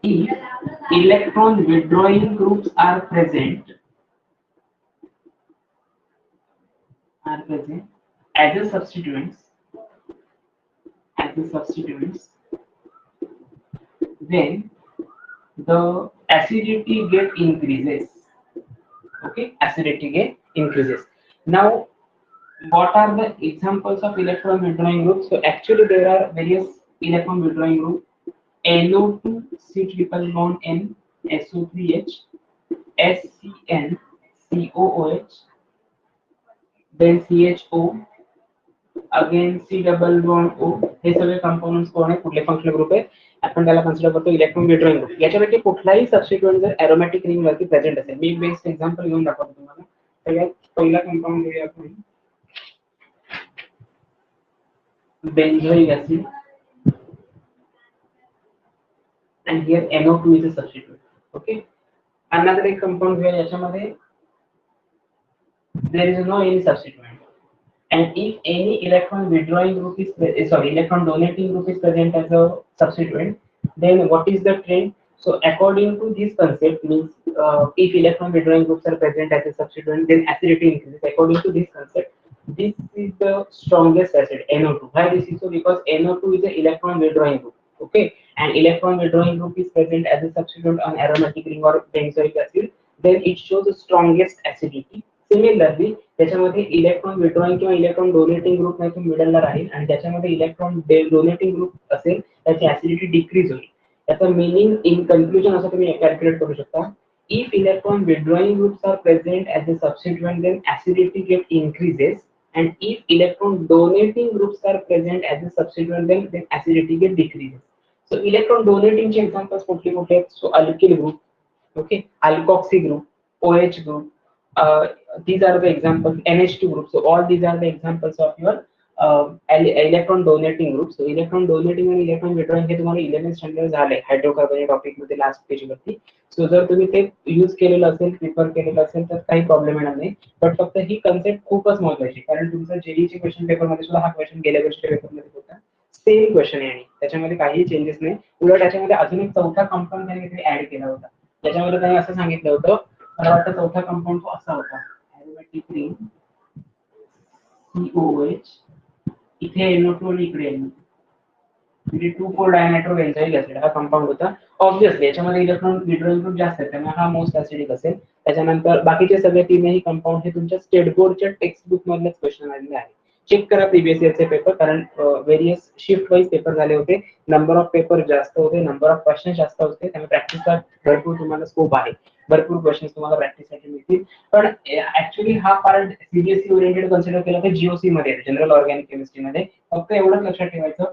if electron withdrawing groups are present as a substituents, then the acidity get increases. Okay, acidity get increases. Now what are the examples of electron withdrawing groups? So actually there are various electron withdrawing groups: NO2 C triple bond N, SO3H, SCN, COOH, then CHO, again C double bond O. हे सगळे कंपोनेंट्स कोण आहे? कुठले फंक्शनल ग्रुप आहे? आपण त्याला कन्सिडर करतो इलेक्ट्रॉन विड्रॉइंग ग्रुप. याच्यापैकी कुठलाही सबस्टिट्यूएंट जर एरोमॅटिक रिंग वरती प्रेझेंट असेल, मी बेस्ट एक्झाम्पल घेऊन दाखवतो तुम्हाला. सगळ्यात पहिला कंपाऊंड घेऊया आपण benzoic acid, and here NO2 is a substituent. Okay, another एक compound घेऊया याच्यामध्ये there is no any substituent, and if any electron withdrawing group is electron donating group is present as a substituent, then what is the trend? So according to this concept means if electron withdrawing groups are present as a substituent, then acidity increases. According to this concept, this is the strongest acid, NO2. Why this is so? Because NO2 is an electron withdrawing group. Okay, and electron withdrawing group is present as a substituent on aromatic ring or benzoic acid, then it shows the strongest acidity. Similarly त्याच्यामध्ये इलेक्ट्रॉन विड्रॉइंग किंवा इलेक्ट्रॉन डोनेटिंग ग्रुप नाही तो मिडलला राहील आणि ज्याच्यामध्ये इलेक्ट्रॉन डोनेटिंग ग्रुप असेल त्याची ऍसिडिटी डिक्रीज होईल. त्याचं मीनिंग इन कन्क्लुजन असं तुम्ही कॅल्क्युलेट करू शकता. If electron withdrawing groups are present as a substituent, then acidity get increases, and if electron donating groups are present as a substituent, then acidity get decreases. So electron donating examples कुठले कुठले आहेत? So alkyl group, okay, alkoxy group, OH group. These are the examples. NH2 group. So all these are the examples of your electron donating group. So electron donating आणि इलेक्ट्रॉन विड्रॉइंग हे तुम्हाला 11th स्टँडर्ड झाले हायड्रोकार्बन या टॉपिक मध्ये लास्ट पेज वरती. सो जर तुम्ही ते यूज केलेलं असेल, प्रिफर केलेलं असेल तर काही प्रॉब्लेम येणार नाही. बट फक्त ही कन्सेप्ट खूपच महत्वाची, कारण तुमचं जेईचे क्वेश्चन पेपर मध्ये सुद्धा हा क्वेश्चन गेल्या वर्षीच्या पेपर मध्ये होता. सेम क्वेश्चन आहे आणि त्याच्यामध्ये काहीही चेंजेस नाही. उलट त्याच्यामध्ये अजून एक चौथा कंपाऊंड त्यांनी काहीतरी ऍड केला होता. त्याच्यामध्ये त्यांनी असं सांगितलं होतं, मला वाटतं चौथा कंपाऊंड तो असा होता, ॲरोमॅटिक रिंग COOH, इथे NO2 आणि इकडे NO2, म्हणजे 2,4 डायनायट्रो बेन्झाइल ऍसिड हा कंपाऊंड होता. ऑब्विसली याच्यामध्ये इलेक्ट्रॉन विड्रॉइंग ग्रुप जास्त आहे त्यामुळे हा मोस्ट ऍसिडिक असेल. त्याच्यानंतर बाकीचे सगळे तीनही कंपाऊंड हे तुमच्या स्टेट बोर्डच्या टेक्स्ट बुक मधलेच क्वेश्चन आलेले आहे. चेक करा प्रीवियस इयरचे पेपर, कारण व्हेरियस शिफ्ट वाईज पेपर झाले होते. नंबर ऑफ पेपर जास्त होते, नंबर ऑफ क्वेश्चन जास्त होते, त्यामुळे प्रॅक्टिसला भरपूर तुम्हाला स्कोप आहे. भरपूर क्वेश्चन तुम्हाला प्रॅक्टिससाठी मिळतील. पण ऍक्च्युली हा पार्ट सीबीएसई ओरिएंटेड कन्सिडर केला तर जीओसी मध्ये जनरल ऑर्गॅनिक केमिस्ट्री मध्ये. फक्त एवढंच लक्षात ठेवायचं,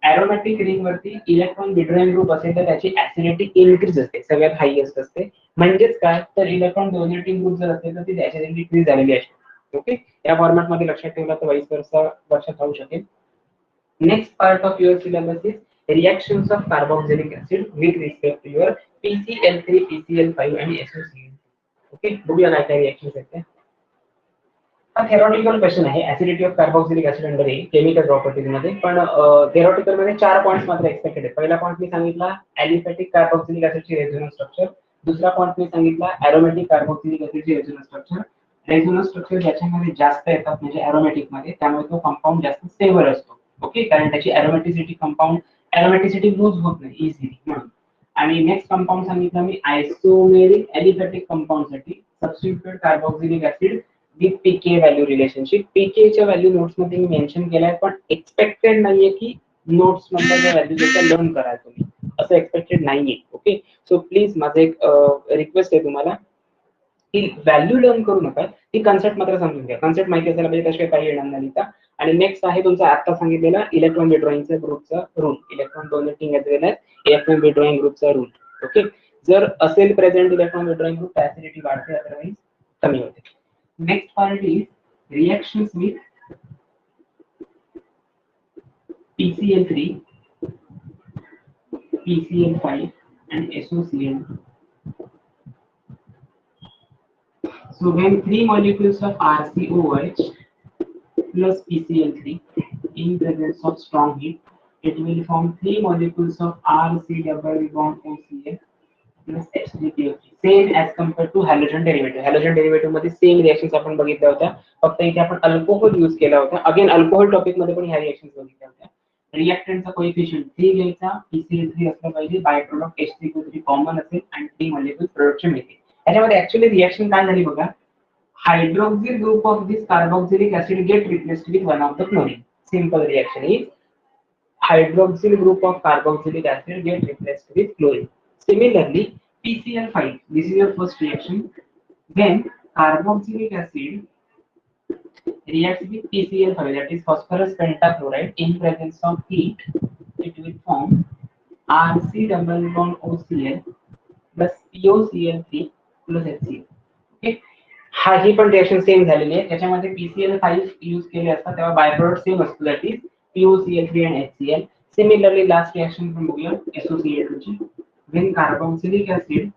एरोमॅटिक रिंग वरती इलेक्ट्रॉन विड्रॉइंग ग्रुप असेल तर त्याची ऍसिडिटी इन्क्रीज असते, सगळ्यात हायएस्ट असते. म्हणजेच काय, तर इलेक्ट्रॉन डोनेटिंग ग्रुप जर असेल तर ती ऍसिडिटी डिक्रीज झालेली असते. ओके, या फॉर्मॅट मध्ये लक्षात ठेवला तर वाईस वर्सा लक्षात राहू शकेल. Next part of your syllabus is reactions of carboxylic acid with respect to your PCl3, PCl5 आणि SOCl. ओके, बघूया काय काय रिएक्शन्स आहेत. हा थेरॉटिकल क्वेश्चन आहे, acidity of carboxylic acid under chemical properties मध्ये. पण थेरॉटिकल मध्ये 4 पॉइंट्स मात्र एक्सपेक्टेड आहेत. पहिला पॉइंट मी सांगितला ॲलिफॅटिक कार्बोक्सिलिक ऍसिडची रेझोनन्स स्ट्रक्चर. दुसरा पॉइंट मी सांगितला एरोमॅटिक कार्बोक्सिलिक ऍसिडची रेझोनन्स स्ट्रक्चर. रेझोनन्स स्ट्रक्चर ज्याच्यामध्ये जास्त येतात म्हणजे एरोमॅटिक मध्ये, त्यामुळे तो कंपाऊंड जास्त स्टेबल असतो. ओके, कारण त्याची एरोमॅटिसिटी लूज होत नाही इझिली म्हणून. आणि नेक्स्ट कंपाऊंड सांगितलं मी आयसोमेरिक ॲलिफॅटिक कंपाऊंड साठी substituted carboxylic acid with pK value relationship. PK च्या व्हॅल्यू नोट्स मध्ये मी मेन्शन केलाय, पण एक्सपेक्टेड नाहीये की नोट्स मधल्या ज्या व्हॅल्यू त्या लर्न करा तुम्ही, असं एक्सपेक्टेड नाहीये. ओके, सो प्लीज माझं एक रिक्वेस्ट आहे तुम्हाला की व्हॅल्यू लर्न करू नका, ती कन्सेप्ट मात्र समजून घ्या. कन्सेप्ट माहिती असायला पाहिजे, त्याशिवाय काही येणार नाही लिहिता. आणि नेक्स्ट आहे तुमचा आता सांगितलेला इलेक्ट्रॉन विड्रॉइंगचा ग्रुपचा रूल, इलेक्ट्रॉन डोनेटिंग एज वेल एज इलेक्ट्रॉन विड्रॉइंग ग्रुपचा रूल. ओके, जर असेल present electron withdrawing group acidity वाढते, अदरवाइज कमी होते. Next part is reactions with PCl3, PCl5 and SOCl. So when 3 molecules of RCOH plus PCl3 in presence of strong heat, it will form 3 molecules of RC double bond OCl plus HCl3. Same as compare to halogen derivative. Halogen derivative मध्ये सेम रिएक्शन्स आपण बघितल्या होत्या, फक्त इथे आपण अल्कोहोल यूज केला होता. अगेन अल्कोहोल टॉपिक मध्ये पण ह्या रिएक्शन्स बघितल्या होत्या. रिएक्टंटचा कोएफिशियंट 3 घ्यायचा, PCl3 असला पाहिजे, बाय प्रोडक्ट H3CO3 कॉमन असेल आणि 3 मॉलिक्युल प्रोडक्शन मिळते. याच्यामध्ये ऍक्च्युअली रिएक्शन काय झाली बघा, hydroxyl group of this carboxylic acid gate replaced with one of the chlorine. Simple reaction is hydroxyl group of carboxylic acid get replaced with chlorine. Similarly, PCl5, this is your first reaction. When carboxylic acid reacts with PCl5, that is phosphorus pentachloride, in presence of heat, it will form RC double bond OCl plus POCl3 plus HCl. Okay, हा ही पण रिएक्शन सेम झालेली आहे. त्याच्यामध्ये PCl5 यूज केले असतात तेव्हा बाय प्रोडक्ट सेम असतो, that is POCl3 and HCl. Similarly, last reaction from here, SOCl2. When carboxylic acid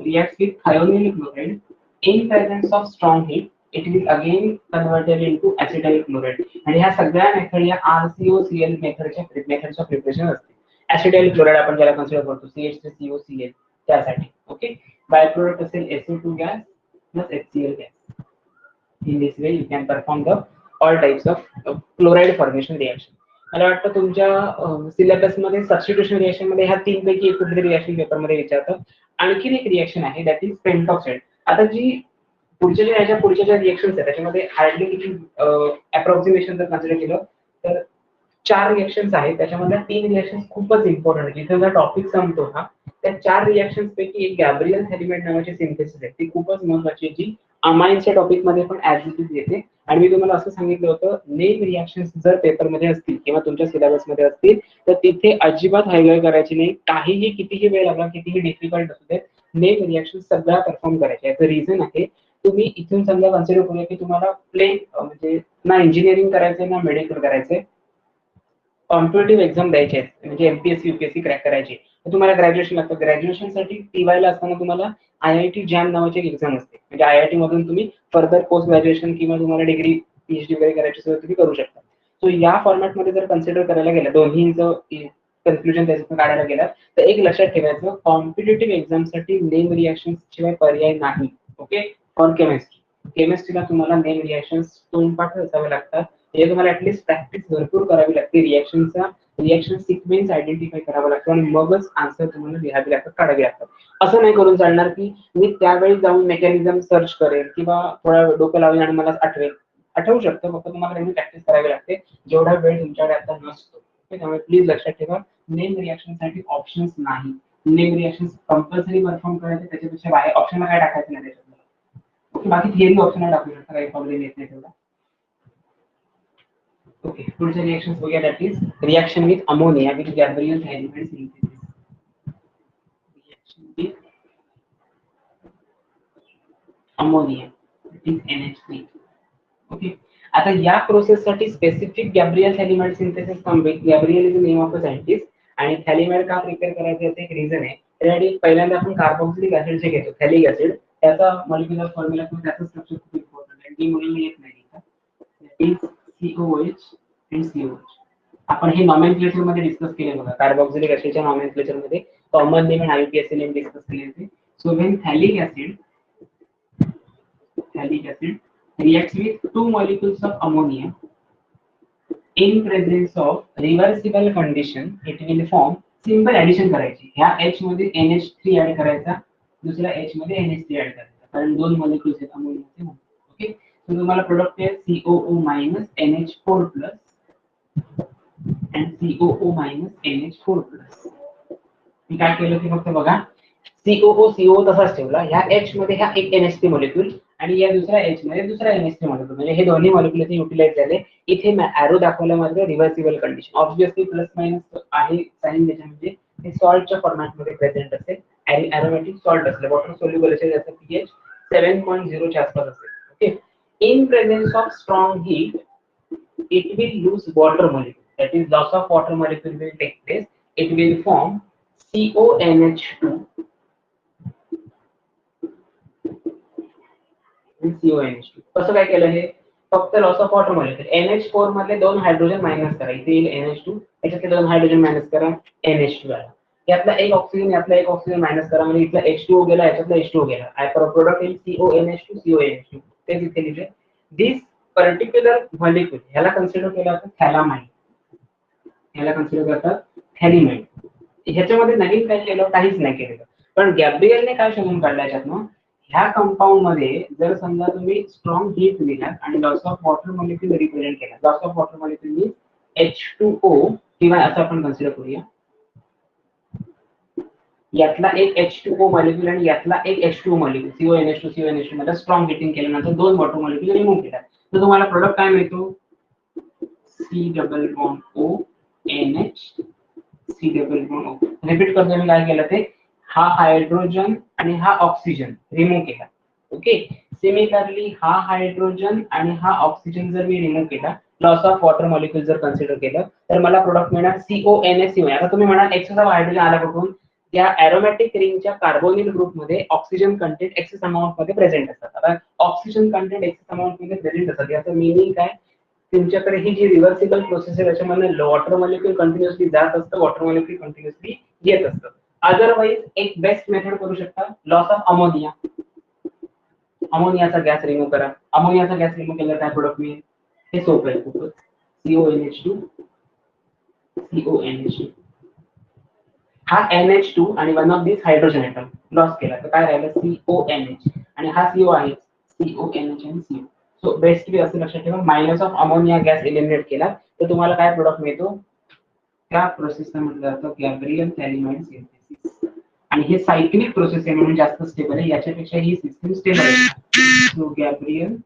reacts with thionyl chloride in presence of strong heat, it will again converted into acetyl chloride. आणि ह्या सगळ्या मेथड या RCOCl मेथडच्या प्रिपरेशन असते. acetyl chloride आपण ज्याला कन्सिडर करतो CH3COCl त्यासाठी. ओके, बाय प्रोडक्ट असेल SO2 gas plus HCl gas. In this way, you can perform the all types of chloride formation reaction. मला वाटतं तुमच्या सिलेबस मध्ये सबस्टिट्यूशन रिएक्शन मध्ये ह्या 3 पैकी एक कुठली रिएक्शन पेपर मध्ये विचारतात. आणखी एक रिएक्शन आहे, दॅट इज पेंटॉक्साइड. आता जी पुढच्या ज्या रिएक्शन्स आहेत त्याच्यामध्ये हार्डली किती अप्रॉक्सिमेशन जर कन्सिडर केलं तर 4 रिएक्शन्स आहेत, त्याच्यामधल्या 3 रिएक्शन्स खूपच इम्पॉर्टंट आहेत. जिथे जर टॉपिक संपतो हा, त्या 4 रिएक्शन्स पैकी एक गॅब्रियल थॅलिमेट नावाची सिंथेसिस आहे, ती खूपच महत्त्वाची आहे, जी अमाइन्सच्या टॉपिक मध्ये पण ऍज इट इज येते. आणि मी तुम्हाला असं सांगितलं होतं, नेम रिएक्शन्स जर पेपरमध्ये असतील किंवा तुमच्या सिलेबसमध्ये असतील तर तिथे अजिबात हायलाइट करायची नाही. काहीही कितीही वेळ लागला, कितीही डिफिकल्ट असू दे, नेम रिएक्शन सगळ्या परफॉर्म करायचे. याचं रिझन आहे, तुम्ही इथून समजा कन्सिडर करूया की तुम्हाला प्लेन म्हणजे ना इंजिनिअरिंग करायचंय ना मेडिकल करायचंय, कॉम्पिटेटिव्ह एक्झाम द्यायचे आहेत, म्हणजे एमपीएससी युपीएससी क्रॅक करायची, तर तुम्हाला ग्रॅज्युएशन लागतं. ग्रॅज्युएशनसाठी टीवायला असताना तुम्हाला आयआयटी जॅम नावाची एक एक्झाम असते, म्हणजे आयआयटी मधून तुम्ही फर्दर पोस्ट ग्रॅज्युएशन किंवा तुम्हाला डिग्री पीएचडी वगैरे करायची असेल तर तुम्ही करू शकता. सो या फॉर्मॅटमध्ये जर कन्सिडर करायला गेलं, दोन्हीचं कन्क्लुजन त्याच्यातून काढायला गेलं तर एक लक्षात ठेवायचं, कॉम्पिटेटिव्ह एक्झामसाठी नेम रिएक्शन शिवाय पर्याय नाही. ओके, फॉर केमिस्ट्रीला तुम्हाला नेम रिएक्शन्स तोंडपाठ असावे लागतात. हे तुम्हाला ऍटलीस्ट प्रॅक्टिस भरपूर करावी लागते. रिएक्शन सिक्वेन्स आयडेंटिफाय करावा लागतो आणि मगच आन्सर तुम्हाला लिहावे लागतात, काढावे लागतात. असं नाही करून चालणार की मी त्यावेळी जाऊन मेकॅनिझम सर्च करेल किंवा थोडा डोकं लावेल आणि मला आठवू शकतं, फक्त तुम्हाला त्यांनी प्रॅक्टिस करावी लागते, जेवढा वेळ तुमच्याकडे आता नसतो. त्यामुळे प्लीज लक्षात ठेवा, नेम रिएक्शन साठी ऑप्शन्स नाही. नेम रिएक्शन कंपल्सरी परफॉर्म करायचे, त्याच्यापेक्षा बाहेर ऑप्शनला काय टाकायचं नाही त्याच्यात. ओके, बाकी थिअरी ऑप्शनला टाकू शकता, काही प्रॉब्लेम येत नाही तेवढा. ओके, पुढचे रिएक्शन्स बघूया. That is reaction with ammonia with Gabriel phthalimide synthesis. Reaction with ammonia is NH3. Okay, आता या प्रोसेस साठी स्पेसिफिक गॅब्रियल थॅलिमेट सिंथेसिस थांबेल. Gabriel is the name of a scientist आणि थॅलिमेट का प्रिपेअर करायचं याचं एक रिझन आहे. त्यासाठी पहिल्यांदा आपण कार्बोक्सिलिक ऍसिड जे घेतो, थॅलिक ऍसिड, त्याचा मॉलिक्युलर फॉर्म्युला किंवा त्याचं स्ट्रक्चर खूप इम्पॉर्टंट आहे. डी म्हणून येत नाही इथं. COH and COH. आपण हे नॉमेनक्लेचर मध्ये डिस्कस केले बघा, कार्बोक्सिलिक ऍसिडच्या नॉमेनक्लेचर मध्ये कॉमन नेम आणि आययुपीएसी नेम डिस्कस केले होते. So when phthalic acid reacts with two molecules of ammonia in presence of reversible condition, it will form simple addition करायची. ह्या H मध्ये NH3 ऍड करायचा, दुसऱ्या H मध्ये NH3 ऍड करायचा, कारण दोन मॉलिक्युल्स आहेत अमोनियाचे म्हणून. ओके, तर तुम्हाला प्रोडक्ट आहे COO NH4+ and COO NH4+. मी काय केलं ते फक्त बघा, COO तसाच ठेवला, ह्या H मध्ये ह्या एक NH3 मॉलिक्यूल आणि या दुसऱ्या H मध्ये दुसरा NH3 मॉलिक्यूल, म्हणजे हे दोन्ही मॉलिक्यूल युटिलाइज झाले. इथे एरो दाखवला मात्र reversible condition. Obviously plus minus आहे साइन, त्याच्यामध्ये हे सॉल्टच्या फॉर्मॅट मध्ये प्रेझेंट असेल. एरोमॅटिक सॉल्ट असले, वॉटर सोल्युबल असेल, त्याचा pH 7.0 च्या आसपास असेल. Okay, in presence of strong heat it will lose water molecule, that is loss of water molecule will take place. It will form CONH2 and CONH2. कसं काय केलं हे, फक्त loss of water molecule. NH4 मधले दोन हायड्रोजन मायनस करा, इथे येईल NH2, याच्यातले दोन हायड्रोजन मायनस करा, NH2 आला. यातला एक ऑक्सिजन, यातला एक ऑक्सिजन मायनस करा, म्हणजे इथला H2O गेला, याच्यातला H2O गेला. प्रोडक्ट येईल CONH2 CONH2. तेच इथे लिहिले. दिस पर्टिक्युलर मॉलिक्यूल ह्याला कन्सिडर केलं जातं थॅलामाइन, ह्याला कन्सिडर करतात थॅलिमाइन. ह्याच्यामध्ये नवीन काय केलं, काहीच नाही केलेलं. पण गॅब्रियलने काय शोधून काढलं याच्यातनं, ह्या कंपाऊंड मध्ये जर समजा तुम्ही स्ट्रॉंग हीट दिला आणि loss of water molecule represent केला, loss of water molecule H2O किंवा असं आपण कन्सिडर करूया, यातला एक H2O मॉलिक्यूल आणि यातला एक H2O मॉलिक्यूल CONH2 मध्ये स्ट्रॉंग हिटिंग केल्यानंतर दोन वॉटर मॉलिक्यूल रिमूव्ह केला, तर तुम्हाला प्रोडक्ट काय मिळतो, C+O NH C+O. रिपीट करतो मी काय केलं ते, हा हायड्रोजन आणि हा ऑक्सिजन रिमूव्ह केला. ओके, सिमिलरली हा हायड्रोजन आणि हा ऑक्सिजन जर मी रिमूव्ह केला, लॉस ऑफ वॉटर मॉलिक्यूल जर कन्सिडर केलं, तर मला प्रोडक्ट मिळणार CONH. आता तुम्ही म्हणाल एक्सेस ऑफ हायड्रोजन आला कुठून, त्या एरोमॅटिक रिंगच्या कार्बोनिल ग्रुपमध्ये ऑक्सिजन कंटेंट एक्सेस अमाउंट मध्ये प्रेझेंट असतात. आता ऑक्सिजन कंटेंट एक्सेस अमाउंट मध्ये प्रेझेंट असतात, याचं मीनिंग काय, तुमच्याकडे ही जी रिव्हर्सिबल प्रोसेस आहे त्याच्यामध्ये वॉटर मॉलिक्यूल कंटिन्युअसली जात असतं, वॉटर मॉलिक्यूल कंटिन्युअसली येत असतं. अदरवाइज एक बेस्ट मेथड करू शकता, लॉस ऑफ अमोनिया, अमोनियाचा गॅस रिमूव्ह करा. अमोनियाचा गॅस रिमूव्ह केल्यावर काय प्रोडक्ट मिळेल, हे सोपं आहे खूपच, CONH2 CONH2. हा NH2 आणि one of this hydrogen atom loss केला तर काय राहिलं, CONH, आणि हा CO आहे CONH आणि CO. सो बेसिकली असं लक्षात ठेवा, minus of ammonia gas eliminate केला तर तुम्हाला काय प्रोडक्ट मिळतो, त्या प्रोसेसला म्हटलं जातं गॅब्रियल थॅलिमाइड सिंथेसिस. आणि हे सायक्लिक प्रोसेस आहे म्हणून जास्त स्टेबल आहे, याच्यापेक्षा ही सिस्टम स्टेबल आहे. So Gabriel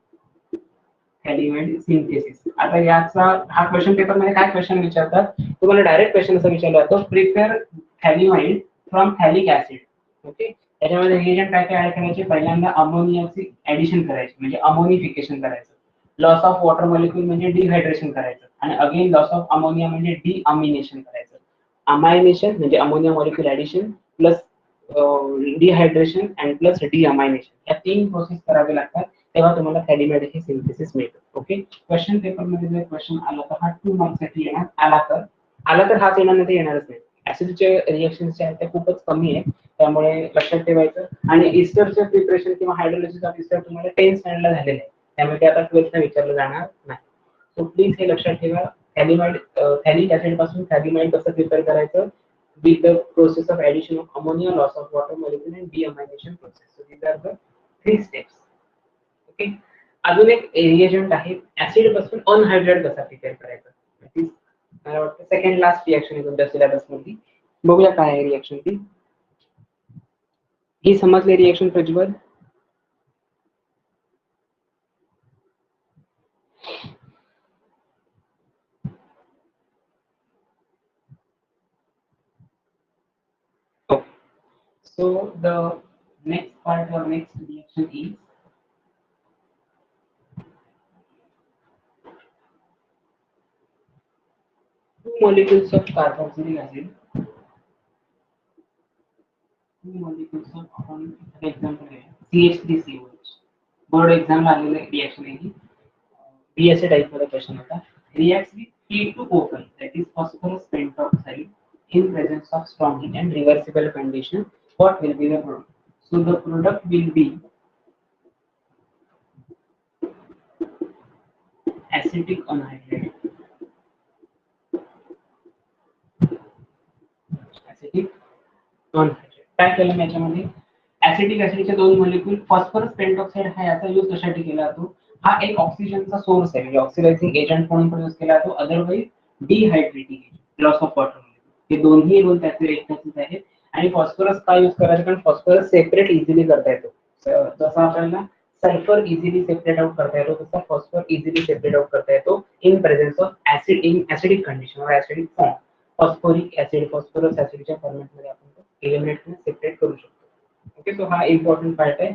phthalimide synthesis. आता याचा हा क्वेश्चन पेपर मध्ये काय क्वेश्चन विचारतात, तुम्हाला डायरेक्ट क्वेश्चन असा विचारला जातो, प्रिपेअर थॅलिमाइड फ्रॉम थॅलिक ऍसिड. ओके, त्याच्यामध्ये रिएजंट काय काय ऍड करायचे, पहिल्यांदा अमोनियाची ऍडिशन करायची म्हणजे अमोनिफिकेशन करायचं, लॉस ऑफ वॉटर मॉलिक्यूल म्हणजे डिहायड्रेशन करायचं, आणि अगेन लॉस ऑफ अमोनिया म्हणजे डिअमिनेशन करायचं. अमायनेशन म्हणजे ammonia molecule addition plus dehydration and plus deamination, या 3 प्रोसेस करावे लागतात, तेव्हा तुम्हाला थॅलिमाइड हे सिंथेसिस मिळतं. ओके, क्वेश्चन पेपर मध्ये जर क्वेश्चन आला तर हा 2 मार्क्स साठी येणार, आला तर हाच येणार, नाही तर येणारच नाही. ऍसिडचे रिएक्शन्स जे आहेत ते खूपच कमी आहे, त्यामुळे लक्षात ठेवायचं. आणि इस्टरचं प्रिपरेशन किंवा हायड्रोलिसिस ऑफ इस्टर तुम्हाला 10th स्टँडर्डला झालेलं आहे, त्यामुळे ते आता 12th ला विचारलं जाणार नाही. सो प्लीज हे लक्षात ठेवा, थॅलिमाइड थॅलिक ऍसिड पासून थॅलिमाइड कसं प्रिपेअर करायचं, with the process of addition of ammonia, loss of water molecule and deamination process. So these are the 3 steps. Okay, अजून एक रिएजंट आहे ऍसिड पासून अनहायड्रेट कसा प्रिपेअर करायचा, मला वाटतं सेकंड लास्ट रिएक्शन आहे तुमच्या सिलेबस मध्ये. बघूया काय आहे रिएक्शन ती. ही समजली reaction Prajwal? Okay. So the next part or next reaction is two molecules of carboxylic acid. Two molecules of, आपण example CH3COH. बोर्ड एग्जाम ला आलेले रिएक्शन आहे ही. BSA टाइप मध्ये क्वेश्चन होता. Reacts with P2O5, that is phosphorus pentoxide, in presence of strong heat and reversible condition. What will be the product? So the product will be acetic anhydride. Acetic anhydride. काय केलं मी याच्यामध्ये, ऍसिटिक ऍसिडचे 2 मॉलिक्यूल, फॉस्फरस पेंटॉक्साइड हा याचा यूज कशासाठी केला जातो, हा एक ऑक्सिजनचा सोर्स आहे, म्हणजे ऑक्सिडायझिंग एजंट म्हणून पण यूज केला जातो, otherwise डिहायड्रेटिंग agent, loss of water molecule, हे दोन्ही रोल त्याचे एकच आहेत. आणि फॉस्फरस का यूज करायचं, कारण फॉस्फरस सेपरेट इझिली करता येतो, जसं आपल्याला सल्फर इझिली सेपरेट आउट करता येतो, तसा फॉस्फर इझिली सेपरेट आउट करता येतो in presence of acid, in acidic condition or acidic form. Phosphoric acid, phosphorus ऍसिडच्या फॉर्मॅट मध्ये आपण तो एलिमिनेट किंवा सेपरेट करू शकतो. ओके, सो हा इम्पॉर्टंट पार्ट आहे.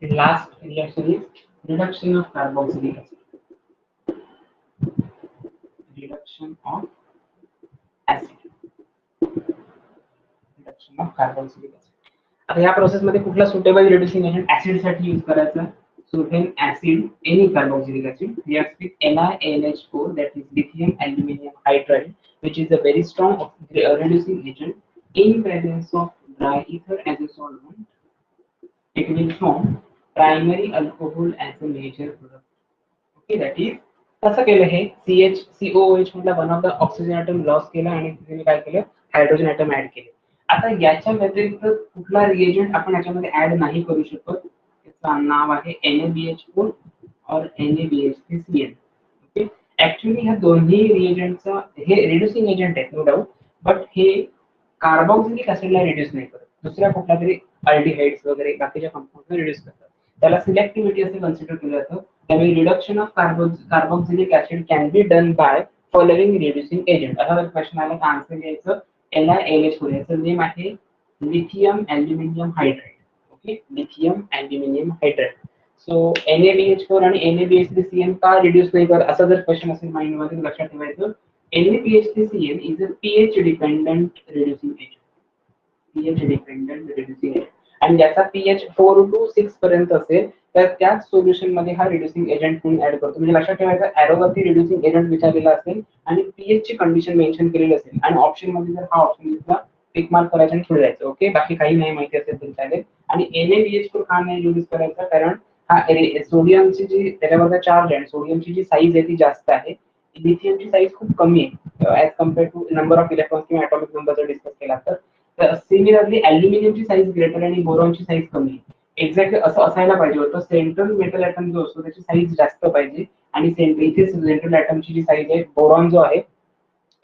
Last reaction is reduction of carboxylic acid. Reduction of acid, reduction of carboxylic acid. आता या प्रोसेस मध्ये कुठला सुटेबल रिड्युसिंग एजंट ऍसिड साठी यूज करायचा, so then acid, any carboxylic acid reacts with NaNH4, that is lithium aluminum hydride, which is a very strong reducing agent. In presence of dry ether as a solvent, it will form primary alcohol as a major product. Okay, that is कसं केलं हे, CH मधला one of the oxygen atom loss केला आणि तिथे काय केलं, हायड्रोजन ॲटम ऍड केले. आता याच्या व्यतिरिक्त कुठला रिएजंट आपण याच्यामध्ये ऍड नाही करू शकत, त्याचं नाव आहे NaBH4 और NaBH3Cl. ओके, ऍक्च्युअली ह्या दोन्ही रिएजंटचा हे रिड्युसिंग एजंट आहेत, नो डाऊट, बट हे कार्बोक्सिलिक ऍसिडला रिड्यूस नाही करत, दुसऱ्या कुठल्या तरी अल्डिहाइड्स वगैरे बाकीच्या कंपाऊंडला रिड्यूस करतात, त्याला सिलेक्टिव्हिटी असे कन्सिडर केलं जातं. त्यामुळे reduction of carboxylic acid can be done by following reducing agent. असा जर क्वेश्चन आला तर आन्सर द्यायचं NaLH4, याचं नेम आहे lithium aluminium hydride. Okay, lithium aluminium hydride. So NaBH4 आणि NaBH3Cl का रिड्यूस नाही करत, असा जर क्वेश्चन असेल माइंड मध्ये, लक्षात ठेवायचं NaBH3Cl is a pH dependent reducing agent, pH dependent reducing agent, आणि ज्याचा pH 4 to 6 पर्यंत असेल तर त्याच सोल्युशन मध्ये हा रिड्युसिंग एजंट म्हणून ऍड करतो. म्हणजे लक्षात ठेवायचं, एरोवरती रिड्युसिंग एजंट विचारलेला असेल आणि पीएच ची कंडिशन मेन्शन केलेली असेल आणि ऑप्शन मध्ये जर हा ऑप्शन दिसला, टिक मार्क करायचा आणि पुढे जायचं. ओके, बाकी काही नाही माहिती असेल तरी चालेल. आणि NaBH4 का नाही यूज करायचा, कारण हा सोडियमची जी त्याच्यावरचा चार्ज आहे, सोडियमची जी साईज आहे ती जास्त आहे, लिथियमची साईज खूप कमी आहे as compare to number of electrons किंवा ॲटॉमिक नंबर जर डिस्कस केला तर. तर सिमिलरली अॅल्युमिनियमची साईज ग्रेटर आणि बोरॉनची साईज कमी. एक्झॅक्टली असं असायला पाहिजे होतं. सेंट्रल मेटल ॲटम जो असतो त्याची साईज जास्त पाहिजे आणि इथे सेंट्रल ॲटमची जी साईज आहे, बोरॉन जो आहे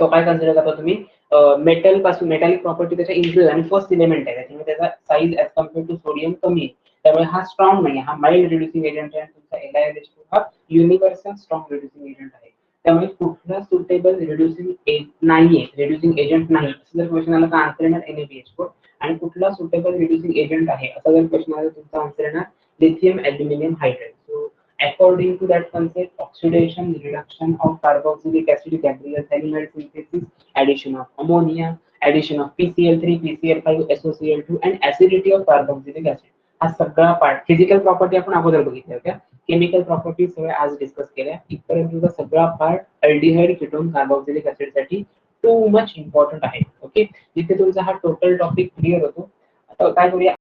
तो काय कन्सिडर करता तुम्ही मेटल पासून मेटॅलिक प्रॉपर्टी त्याच्या इन्क्रीज आणि फर्स्ट इलेमेंट आहे, त्याच्यामुळे त्याचा size as compare to sodium कमी आहे. त्यामुळे हा स्ट्रॉंग नाही, हा माइल्ड रिड्युसिंग एजंट आहे आणि तुमचा LiOH हा युनिव्हर्सल स्ट्रॉंग रिड्युसिंग एजंट आहे. त्यामुळे कुठला सुटेबल रिड्युसिंग नाहीये, रिड्युसिंग एजंट नाही असं जर क्वेश्चन आला तर आन्सर येणार NaBH4. आणि कुठला सुटेबल रिड्युसिंग एजंट आहे असं जर क्वेश्चन आला तर तुमचा आन्सर येणार lithium aluminium hydride. So according to that concept, oxidation, reduction of carboxylic acid, Gabriel Cellulose synthesis, addition of ammonia, addition of PCl3, PCl5, SOCl2 and acidity of carboxylic acid. हा सगळा पार्ट फिजिकल प्रॉपर्टी आपण अगोदर बघितल्या होत्या, केमिकल प्रॉपर्टी सगळ्या आज डिस्कस केल्या. इथपर्यंतचा सगळा part aldehyde ketone carboxylic acid साठी टू मच इम्पॉर्टंट आहे. ओके, जिथे तुमचा हा टोटल टॉपिक क्लिअर होतो. आता काय करूया